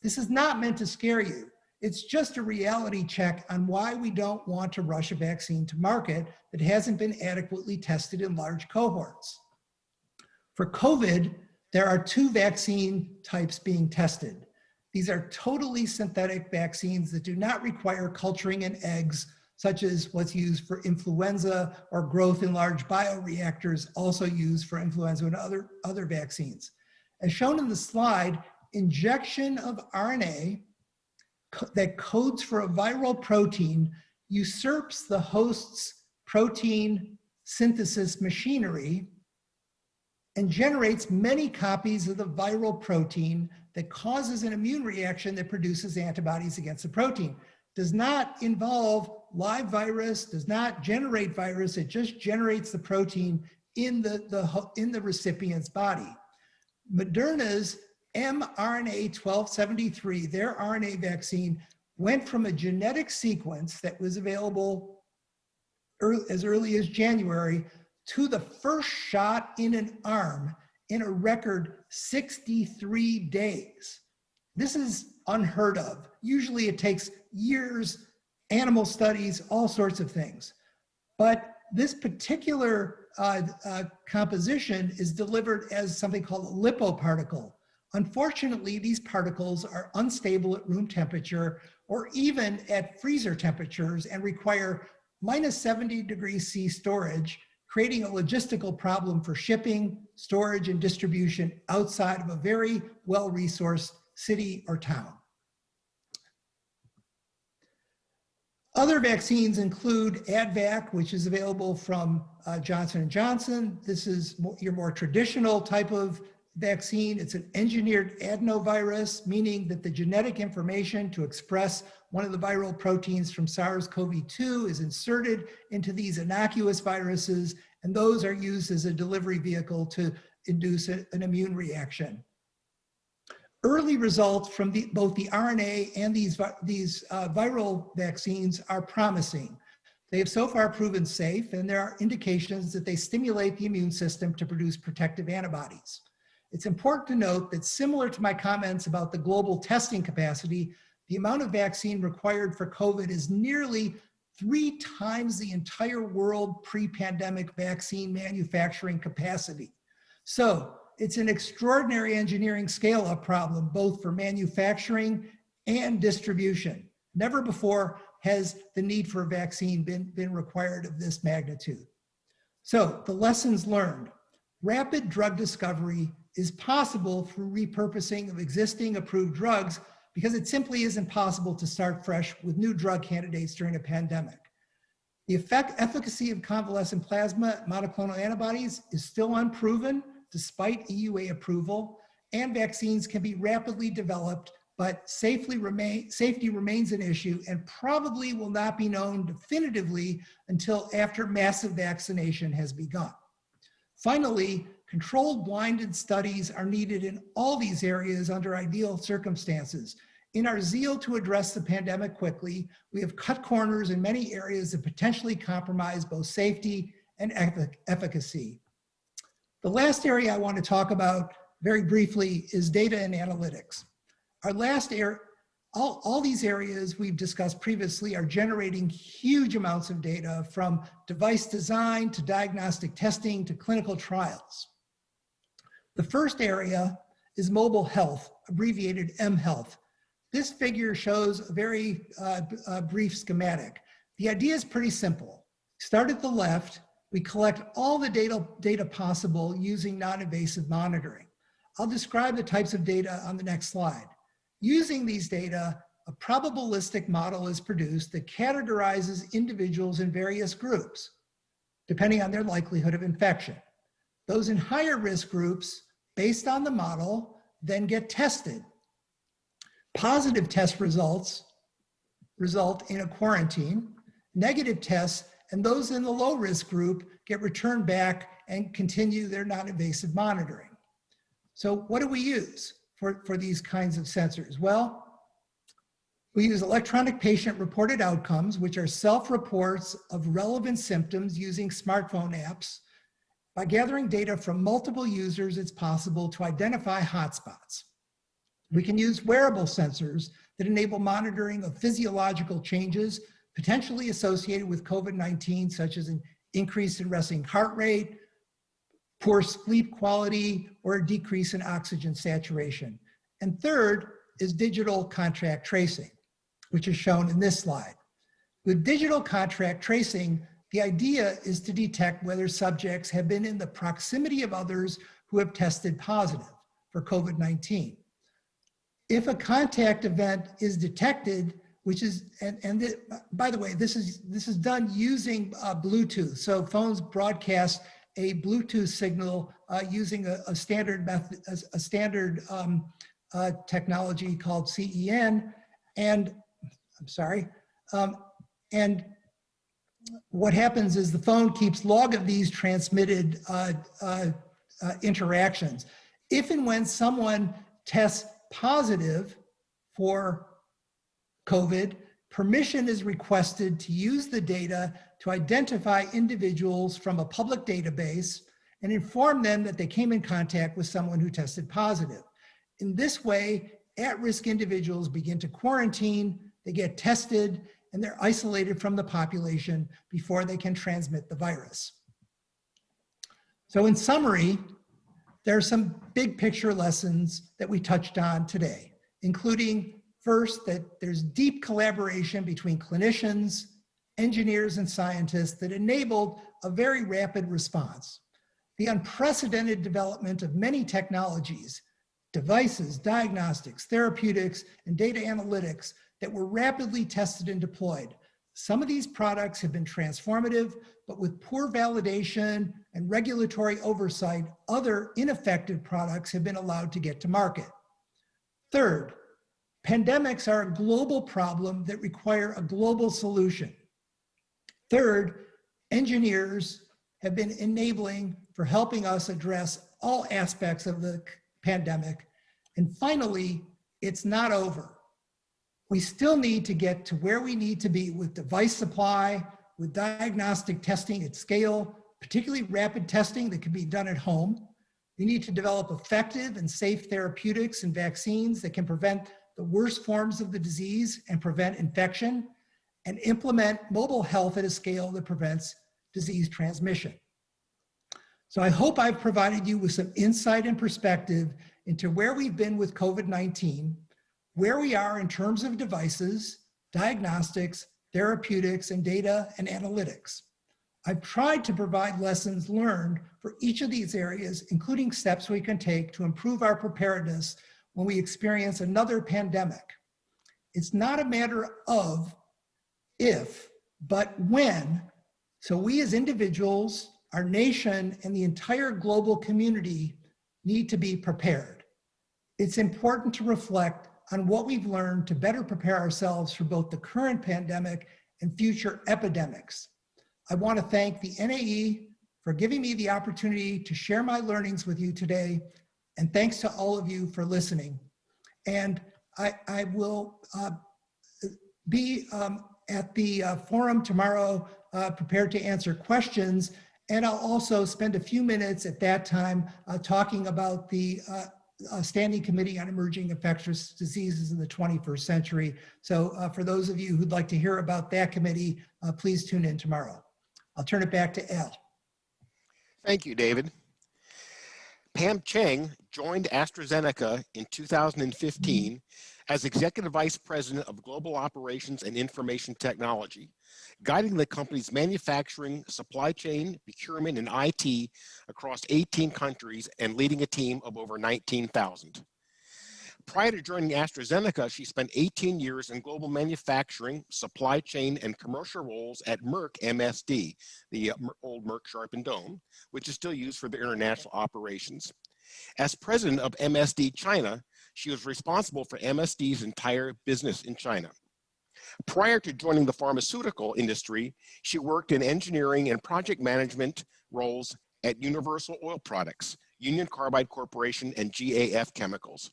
This is not meant to scare you. It's just a reality check on why we don't want to rush a vaccine to market that hasn't been adequately tested in large cohorts. For COVID, there are 2 vaccine types being tested. These are totally synthetic vaccines that do not require culturing in eggs, such as what's used for influenza or growth in large bioreactors, also used for influenza and other vaccines. As shown in the slide, injection of RNA that codes for a viral protein usurps the host's protein synthesis machinery and generates many copies of the viral protein that causes an immune reaction that produces antibodies against the protein. Does not involve live virus, does not generate virus, it just generates the protein in the recipient's body. Moderna's mRNA 1273, their RNA vaccine, went from a genetic sequence that was available as early as January to the first shot in an arm in a record 63 days. This is unheard of. Usually it takes years, animal studies, all sorts of things. But this particular composition is delivered as something called a lipoparticle. Unfortunately, these particles are unstable at room temperature or even at freezer temperatures and require minus 70 degrees C storage, creating a logistical problem for shipping, storage, and distribution outside of a very well-resourced city or town. Other vaccines include Advac, which is available from Johnson & Johnson. This is your more traditional type of vaccine. It's an engineered adenovirus, meaning that the genetic information to express one of the viral proteins from SARS-CoV-2 is inserted into these innocuous viruses, and those are used as a delivery vehicle to induce an immune reaction. Early results from both the RNA and these viral vaccines are promising. They have so far proven safe, and there are indications that they stimulate the immune system to produce protective antibodies. It's important to note that similar to my comments about the global testing capacity, the amount of vaccine required for COVID is nearly 3 times the entire world pre-pandemic vaccine manufacturing capacity. So it's an extraordinary engineering scale-up problem, both for manufacturing and distribution. Never before has the need for a vaccine been required of this magnitude. So the lessons learned. Rapid drug discovery is possible through repurposing of existing approved drugs because it simply isn't possible to start fresh with new drug candidates during a pandemic. The efficacy of convalescent plasma monoclonal antibodies is still unproven despite EUA approval, and vaccines can be rapidly developed, but safety remains an issue and probably will not be known definitively until after massive vaccination has begun. Finally, controlled blinded studies are needed in all these areas under ideal circumstances. In our zeal to address the pandemic quickly, we have cut corners in many areas that potentially compromise both safety and efficacy. The last area I want to talk about very briefly is data and analytics. Our last area, all these areas we've discussed previously are generating huge amounts of data, from device design to diagnostic testing to clinical trials. The first area is mobile health, abbreviated mHealth. This figure shows a very brief schematic. The idea is pretty simple. Start at the left, we collect all the data possible using non-invasive monitoring. I'll describe the types of data on the next slide. Using these data, a probabilistic model is produced that categorizes individuals in various groups, depending on their likelihood of infection. Those in higher risk groups, based on the model, then get tested. Positive test results result in a quarantine. Negative tests and those in the low risk group get returned back and continue their non-invasive monitoring. So what do we use for these kinds of sensors? Well, we use electronic patient reported outcomes, which are self-reports of relevant symptoms using smartphone apps. By gathering data from multiple users, it's possible to identify hotspots. We can use wearable sensors that enable monitoring of physiological changes potentially associated with COVID-19, such as an increase in resting heart rate, poor sleep quality, or a decrease in oxygen saturation. And third is digital contract tracing, which is shown in this slide. With digital contract tracing, the idea is to detect whether subjects have been in the proximity of others who have tested positive for COVID-19. If a contact event is detected, which is, by the way, this is done using Bluetooth. So phones broadcast a Bluetooth signal using a standard method, a standard technology called CEN, and I'm sorry. And what happens is the phone keeps log of these transmitted interactions. If and when someone tests positive for COVID, permission is requested to use the data to identify individuals from a public database and inform them that they came in contact with someone who tested positive. In this way, at-risk individuals begin to quarantine, they get tested, and they're isolated from the population before they can transmit the virus. So in summary, there are some big picture lessons that we touched on today, including first, that there's deep collaboration between clinicians, engineers, and scientists that enabled a very rapid response. The unprecedented development of many technologies, devices, diagnostics, therapeutics, and data analytics that were rapidly tested and deployed. Some of these products have been transformative, but with poor validation and regulatory oversight, other ineffective products have been allowed to get to market. Third, pandemics are a global problem that require a global solution. Third, engineers have been enabling for helping us address all aspects of the pandemic. And finally, it's not over. We still need to get to where we need to be with device supply, with diagnostic testing at scale, particularly rapid testing that can be done at home. We need to develop effective and safe therapeutics and vaccines that can prevent the worst forms of the disease and prevent infection, and implement mobile health at a scale that prevents disease transmission. So I hope I've provided you with some insight and perspective into where we've been with COVID-19, where we are in terms of devices, diagnostics, therapeutics, and data and analytics. I've tried to provide lessons learned for each of these areas, including steps we can take to improve our preparedness when we experience another pandemic. It's not a matter of if, but when. So we as individuals, our nation, and the entire global community need to be prepared. It's important to reflect on what we've learned to better prepare ourselves for both the current pandemic and future epidemics. I want to thank the NAE for giving me the opportunity to share my learnings with you today, and thanks to all of you for listening. And I will be at the forum tomorrow, prepared to answer questions. And I'll also spend a few minutes at that time talking about the Standing Committee on Emerging Infectious Diseases in the 21st Century. So for those of you who'd like to hear about that committee, please tune in tomorrow. I'll turn it back to Al. Thank you, David. Pam Chang joined AstraZeneca in 2015 as Executive Vice President of Global Operations and Information Technology, guiding the company's manufacturing, supply chain, procurement, and IT across 18 countries and leading a team of over 19,000. Prior to joining AstraZeneca, she spent 18 years in global manufacturing, supply chain, and commercial roles at Merck MSD, the old Merck Sharp and Dohme, which is still used for their international operations. As president of MSD China, she was responsible for MSD's entire business in China. Prior to joining the pharmaceutical industry, she worked in engineering and project management roles at Universal Oil Products, Union Carbide Corporation, and GAF Chemicals.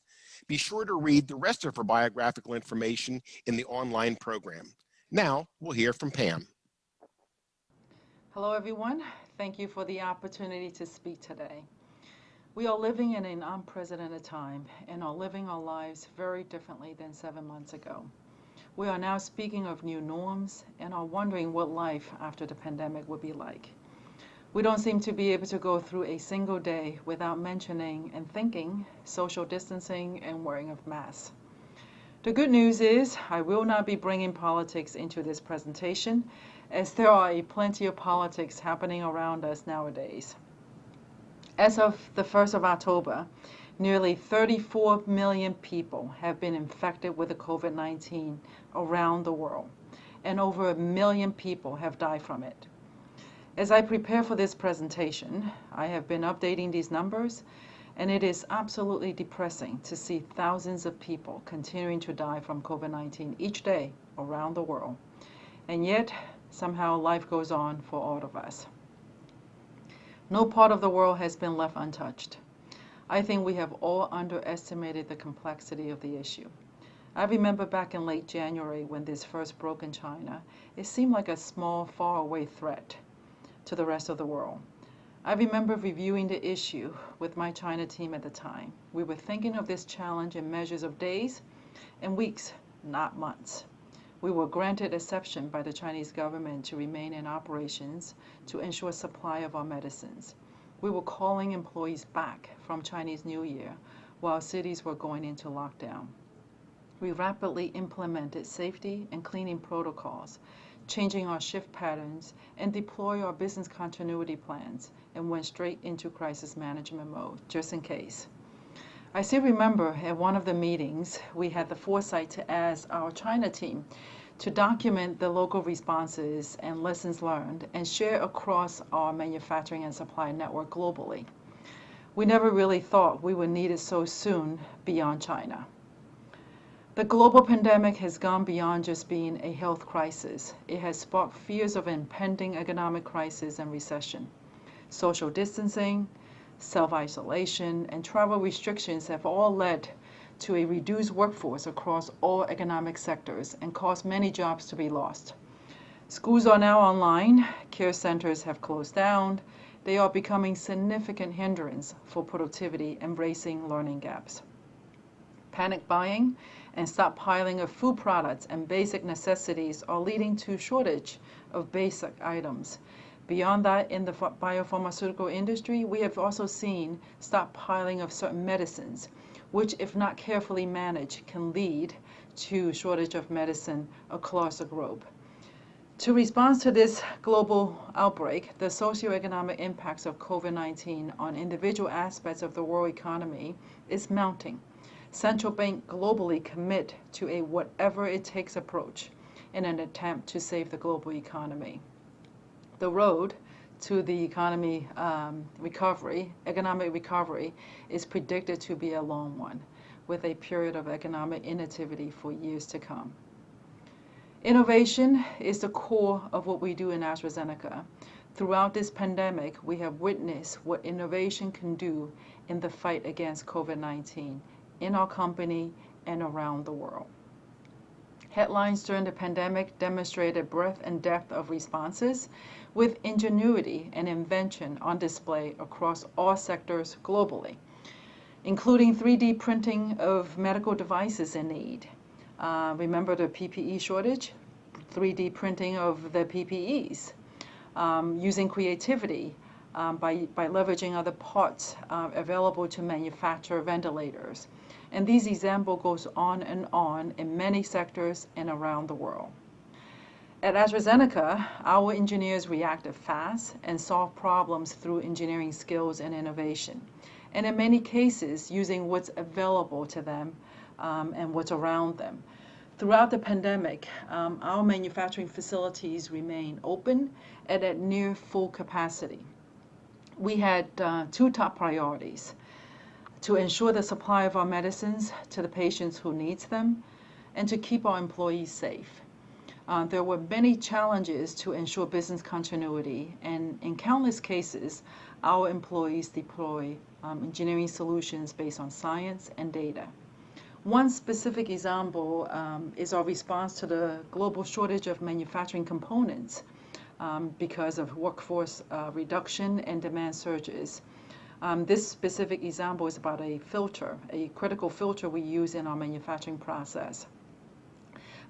Be sure to read the rest of her biographical information in the online program. Now, we'll hear from Pam. Hello, everyone. Thank you for the opportunity to speak today. We are living in an unprecedented time and are living our lives very differently than 7 months ago. We are now speaking of new norms and are wondering what life after the pandemic would be like. We don't seem to be able to go through a single day without mentioning and thinking social distancing and wearing of masks. The good news is I will not be bringing politics into this presentation, as there are plenty of politics happening around us nowadays. As of the 1st of October, nearly 34 million people have been infected with the COVID-19 around the world, and over 1 million people have died from it. As I prepare for this presentation, I have been updating these numbers, and it is absolutely depressing to see thousands of people continuing to die from COVID-19 each day around the world. And yet, somehow life goes on for all of us. No part of the world has been left untouched. I think we have all underestimated the complexity of the issue. I remember back in late January when this first broke in China, it seemed like a small, faraway threat to the rest of the world. I remember reviewing the issue with my China team at the time. We were thinking of this challenge in measures of days and weeks, not months. We were granted exception by the Chinese government to remain in operations to ensure supply of our medicines. We were calling employees back from Chinese New Year while cities were going into lockdown. We rapidly implemented safety and cleaning protocols, changing our shift patterns, and deploy our business continuity plans, and went straight into crisis management mode, just in case. I still remember at one of the meetings, we had the foresight to ask our China team to document the local responses and lessons learned and share across our manufacturing and supply network globally. We never really thought we would need it so soon beyond China. The global pandemic has gone beyond just being a health crisis. It has sparked fears of impending economic crisis and recession. Social distancing, self-isolation, and travel restrictions have all led to a reduced workforce across all economic sectors and caused many jobs to be lost. Schools are now online, care centers have closed down, they are becoming significant hindrance for productivity and raising learning gaps. Panic buying and stockpiling of food products and basic necessities are leading to shortage of basic items. Beyond that, in the biopharmaceutical industry, we have also seen stockpiling of certain medicines, which, if not carefully managed, can lead to shortage of medicine across the globe. To respond to this global outbreak, the socioeconomic impacts of COVID-19 on individual aspects of the world economy is mounting. Central banks globally commit to a whatever-it-takes approach in an attempt to save the global economy. The road to the economic recovery is predicted to be a long one, with a period of economic inactivity for years to come. Innovation is the core of what we do in AstraZeneca. Throughout this pandemic, we have witnessed what innovation can do in the fight against COVID-19 in our company and around the world. Headlines during the pandemic demonstrated breadth and depth of responses with ingenuity and invention on display across all sectors globally, including 3D printing of medical devices in need. Remember the PPE shortage? 3D printing of the PPEs, using creativity by leveraging other parts available to manufacture ventilators. And these examples goes on and on in many sectors and around the world. At AstraZeneca, our engineers reacted fast and solved problems through engineering skills and innovation, and in many cases using what's available to them and what's around them. Throughout the pandemic, our manufacturing facilities remain open and at near full capacity. We had two top priorities: to ensure the supply of our medicines to the patients who needs them, and to keep our employees safe. There were many challenges to ensure business continuity, and in countless cases, our employees deploy engineering solutions based on science and data. One specific example is our response to the global shortage of manufacturing components because of workforce reduction and demand surges. This specific example is about a filter, a critical filter we use in our manufacturing process.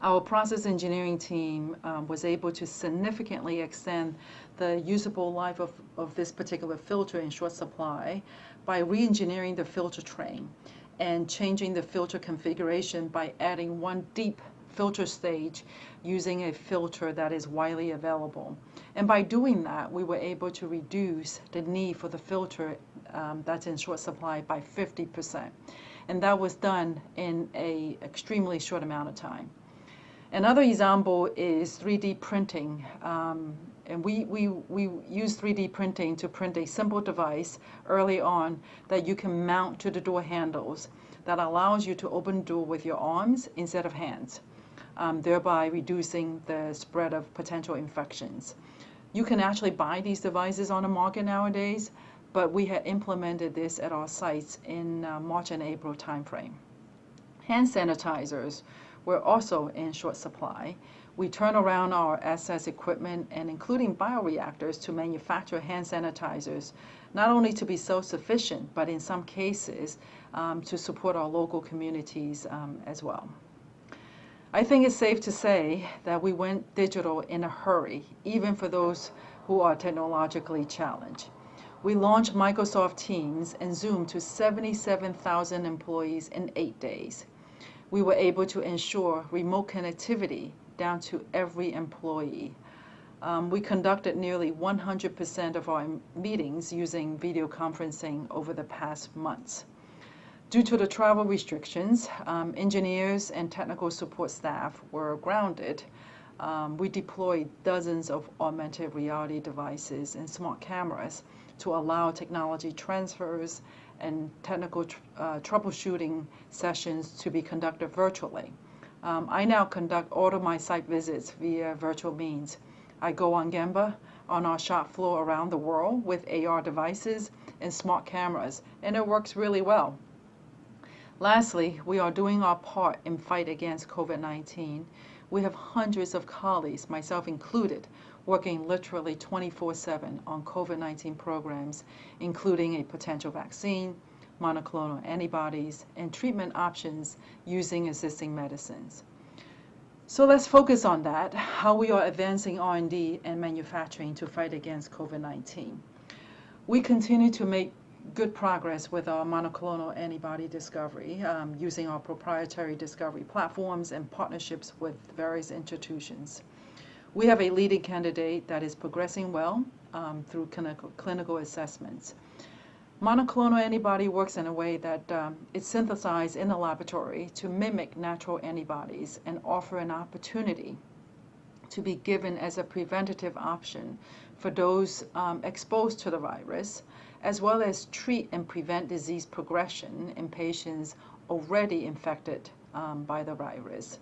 Our process engineering team was able to significantly extend the usable life of this particular filter in short supply by re-engineering the filter train and changing the filter configuration by adding one deep filter stage using a filter that is widely available. And by doing that, we were able to reduce the need for the filter that's in short supply by 50%. And that was done in an extremely short amount of time. Another example is 3D printing. And we use 3D printing to print a simple device early on that you can mount to the door handles that allows you to open the door with your arms instead of hands, thereby reducing the spread of potential infections. You can actually buy these devices on the market nowadays, but we had implemented this at our sites in March and April timeframe. Hand sanitizers were also in short supply. We turn around our assets, equipment, and including bioreactors to manufacture hand sanitizers, not only to be self-sufficient, but in some cases to support our local communities as well. I think it's safe to say that we went digital in a hurry, even for those who are technologically challenged. We launched Microsoft Teams and Zoom to 77,000 employees in 8 days. We were able to ensure remote connectivity down to every employee. We conducted nearly 100% of our meetings using video conferencing over the past months. Due to the travel restrictions, engineers and technical support staff were grounded. We deployed dozens of augmented reality devices and smart cameras to allow technology transfers and technical troubleshooting sessions to be conducted virtually. I now conduct all of my site visits via virtual means. I go on Gemba on our shop floor around the world with AR devices and smart cameras, and it works really well. Lastly, we are doing our part in fight against COVID-19. We have hundreds of colleagues, myself included, working literally 24/7 on COVID-19 programs, including a potential vaccine, monoclonal antibodies, and treatment options using existing medicines. So let's focus on that, how we are advancing R&D and manufacturing to fight against COVID-19. We continue to make good progress with our monoclonal antibody discovery using our proprietary discovery platforms and partnerships with various institutions. We have a leading candidate that is progressing well through clinical assessments. Monoclonal antibody works in a way that it's synthesized in the laboratory to mimic natural antibodies and offer an opportunity to be given as a preventative option for those exposed to the virus, as well as treat and prevent disease progression in patients already infected by the virus.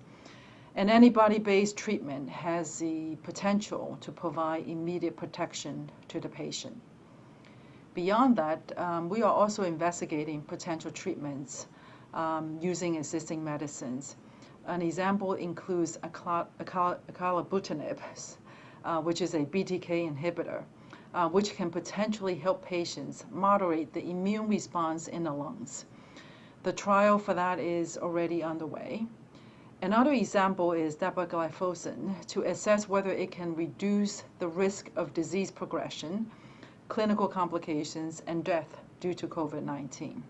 An antibody-based treatment has the potential to provide immediate protection to the patient. Beyond that, we are also investigating potential treatments using existing medicines. An example includes acalabrutinib, which is a BTK inhibitor, which can potentially help patients moderate the immune response in the lungs. The trial for that is already underway. Another example is dapagliflozin to assess whether it can reduce the risk of disease progression, clinical complications, and death due to COVID-19.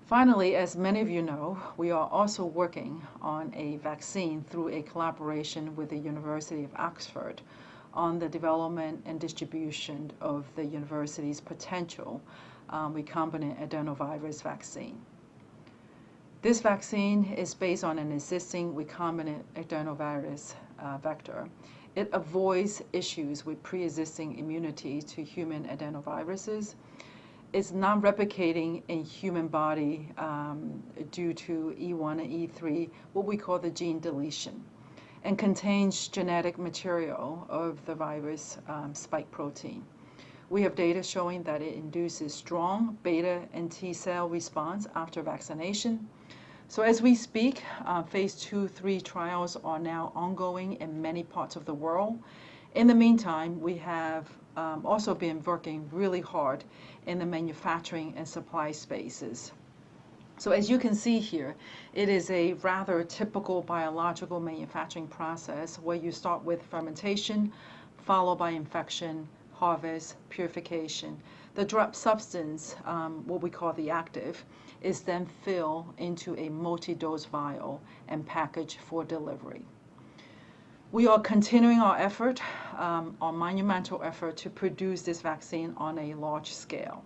Finally, as many of you know, we are also working on a vaccine through a collaboration with the University of Oxford on the development and distribution of the university's potential recombinant adenovirus vaccine. This vaccine is based on an existing recombinant adenovirus vector. It avoids issues with pre-existing immunity to human adenoviruses. It's non-replicating in human body due to E1 and E3, what we call the gene deletion, and contains genetic material of the virus spike protein. We have data showing that it induces strong beta and T cell response after vaccination. So as we speak, phase 2-3 trials are now ongoing in many parts of the world. In the meantime, we have also been working really hard in the manufacturing and supply spaces. So as you can see here, it is a rather typical biological manufacturing process where you start with fermentation, followed by infection, harvest, purification. The drug substance, what we call the active, is then filled into a multi-dose vial and packaged for delivery. We are continuing our effort, our monumental effort to produce this vaccine on a large scale.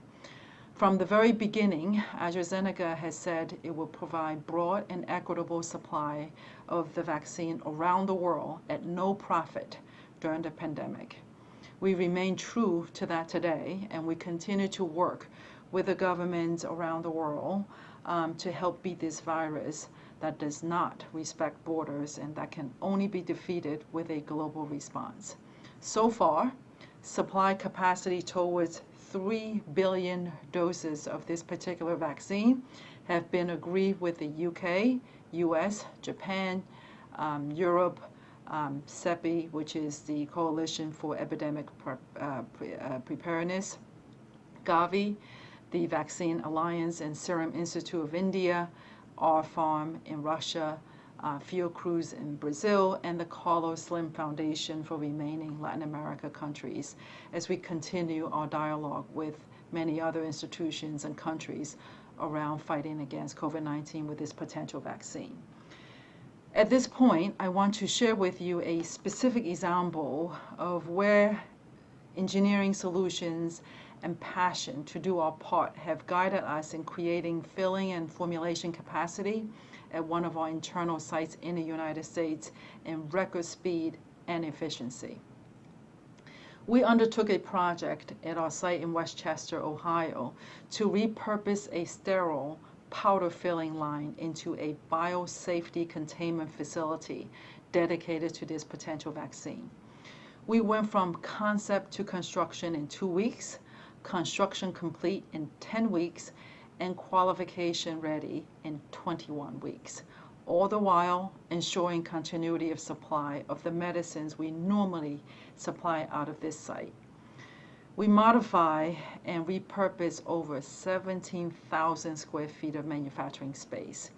From the very beginning, AstraZeneca has said it will provide broad and equitable supply of the vaccine around the world at no profit during the pandemic. We remain true to that today, and we continue to work with the governments around the world to help beat this virus that does not respect borders and that can only be defeated with a global response. So far, supply capacity towards 3 billion doses of this particular vaccine have been agreed with the UK, US, Japan, Europe, CEPI, which is the Coalition for Epidemic Preparedness, Gavi, the Vaccine Alliance and Serum Institute of India, R-Farm in Russia, Fiocruz in Brazil, and the Carlos Slim Foundation for remaining Latin America countries, as we continue our dialogue with many other institutions and countries around fighting against COVID-19 with this potential vaccine. At this point, I want to share with you a specific example of where engineering solutions and passion to do our part have guided us in creating filling and formulation capacity at one of our internal sites in the United States in record speed and efficiency. We undertook a project at our site in Westchester, Ohio, to repurpose a sterile powder filling line into a biosafety containment facility dedicated to this potential vaccine. We went from concept to construction in 2 weeks, construction complete in 10 weeks, and qualification ready in 21 weeks, all the while ensuring continuity of supply of the medicines we normally supply out of this site. We modify and repurpose over 17,000 square feet of manufacturing space.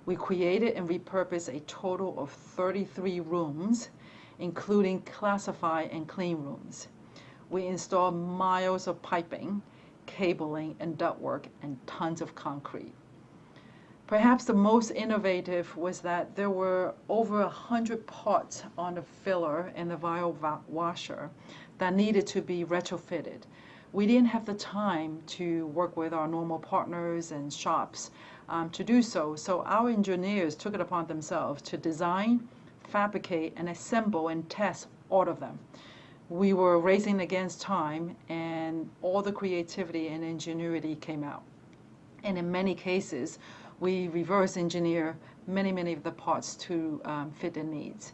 We created and repurposed a total of 33 rooms, including classify and clean rooms. We installed miles of piping, cabling, and ductwork, and tons of concrete. Perhaps the most innovative was that there were over 100 parts on the filler and the vial washer that needed to be retrofitted. We didn't have the time to work with our normal partners and shops to do so, so our engineers took it upon themselves to design, fabricate, and assemble and test all of them. We were racing against time, and all the creativity and ingenuity came out. And in many cases, we reverse engineer many of the parts to fit the needs.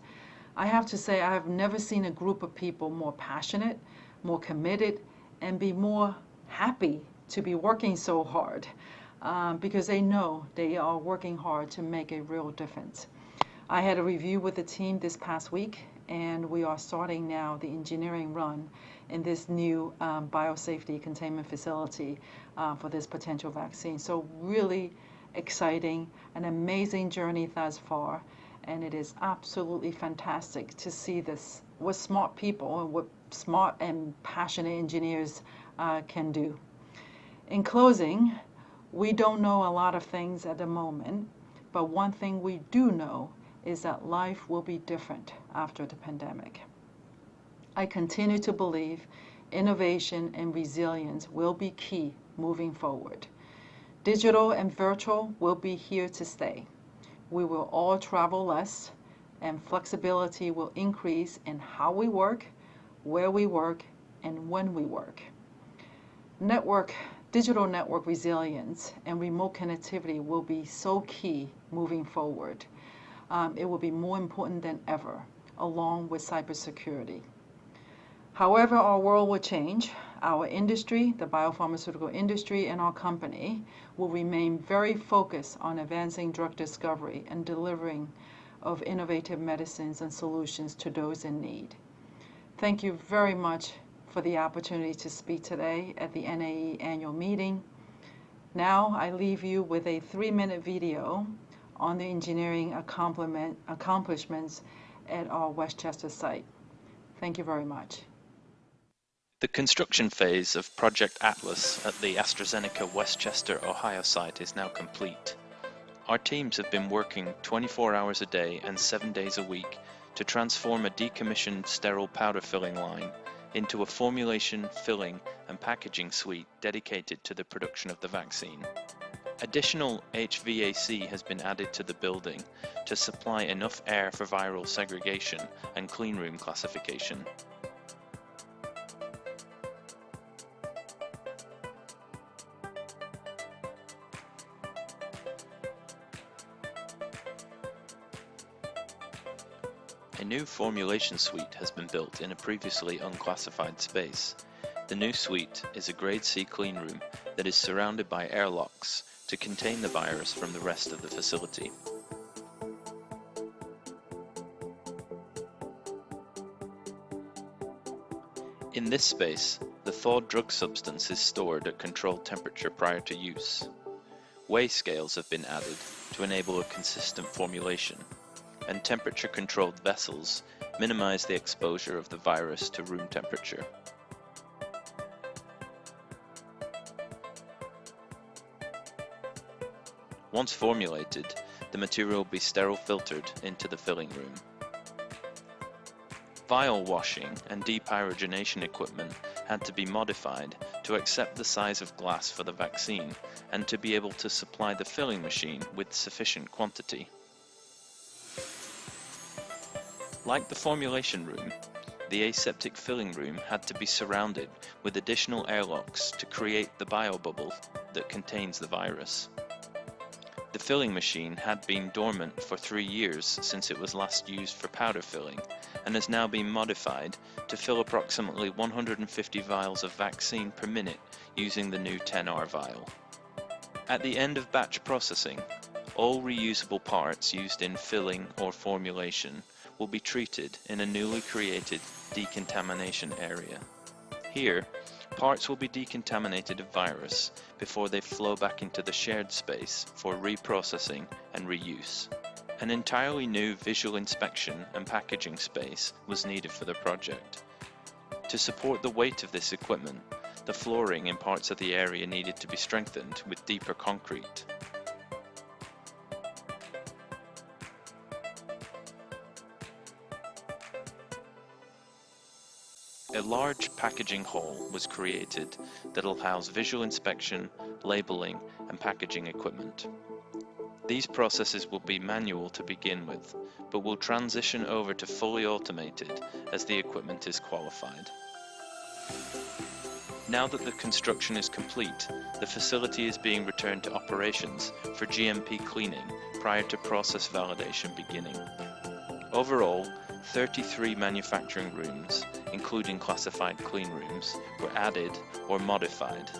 I have to say, I have never seen a group of people more passionate, more committed, and be more happy to be working so hard because they know they are working hard to make a real difference. I had a review with the team this past week, and we are starting now the engineering run in this new biosafety containment facility for this potential vaccine. So really exciting, an amazing journey thus far, and it is absolutely fantastic to see this, what smart people and what smart and passionate engineers can do. In closing, we don't know a lot of things at the moment, but one thing we do know is that life will be different after the pandemic. I continue to believe innovation and resilience will be key moving forward. Digital and virtual will be here to stay. We will all travel less, and flexibility will increase in how we work, where we work, and when we work. Digital network resilience and remote connectivity will be so key moving forward. It will be more important than ever, along with cybersecurity. However, our world will change. Our industry, the biopharmaceutical industry, and our company will remain very focused on advancing drug discovery and delivering of innovative medicines and solutions to those in need. Thank you very much for the opportunity to speak today at the NAE annual meeting. Now I leave you with a 3-minute video on the engineering accomplishments at our Westchester site. Thank you very much. The construction phase of Project Atlas at the AstraZeneca Westchester, Ohio site is now complete. Our teams have been working 24 hours a day and 7 days a week to transform a decommissioned sterile powder filling line into a formulation, filling, and packaging suite dedicated to the production of the vaccine. Additional HVAC has been added to the building to supply enough air for viral segregation and cleanroom classification. A new formulation suite has been built in a previously unclassified space. The new suite is a Grade C cleanroom that is surrounded by airlocks to contain the virus from the rest of the facility. In this space, the thawed drug substance is stored at controlled temperature prior to use. Weigh scales have been added to enable a consistent formulation, and temperature-controlled vessels minimize the exposure of the virus to room temperature. Once formulated, the material will be sterile filtered into the filling room. Vial washing and depyrogenation equipment had to be modified to accept the size of glass for the vaccine and to be able to supply the filling machine with sufficient quantity. Like the formulation room, the aseptic filling room had to be surrounded with additional airlocks to create the biobubble that contains the virus. The filling machine had been dormant for 3 years since it was last used for powder filling, and has now been modified to fill approximately 150 vials of vaccine per minute using the new 10R vial. At the end of batch processing, all reusable parts used in filling or formulation will be treated in a newly created decontamination area. Here, parts will be decontaminated of virus before they flow back into the shared space for reprocessing and reuse. An entirely new visual inspection and packaging space was needed for the project. To support the weight of this equipment, the flooring in parts of the area needed to be strengthened with deeper concrete. A large packaging hall was created that'll house visual inspection, labeling, and packaging equipment. These processes will be manual to begin with, but will transition over to fully automated as the equipment is qualified. Now that the construction is complete, the facility is being returned to operations for GMP cleaning prior to process validation beginning. Overall, 33 manufacturing rooms, including classified clean rooms, were added or modified,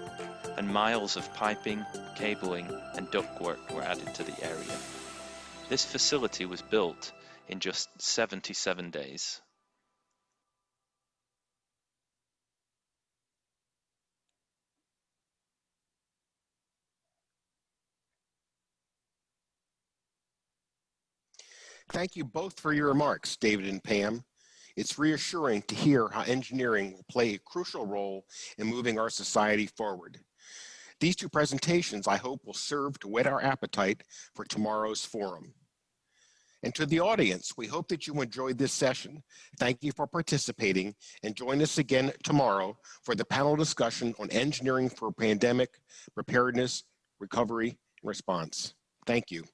and miles of piping, cabling, and ductwork were added to the area. This facility was built in just 77 days. Thank you both for your remarks, David and Pam. It's reassuring to hear how engineering will play a crucial role in moving our society forward. These two presentations, I hope, will serve to whet our appetite for tomorrow's forum. And to the audience, we hope that you enjoyed this session. Thank you for participating, and join us again tomorrow for the panel discussion on engineering for pandemic preparedness, recovery, and response. Thank you.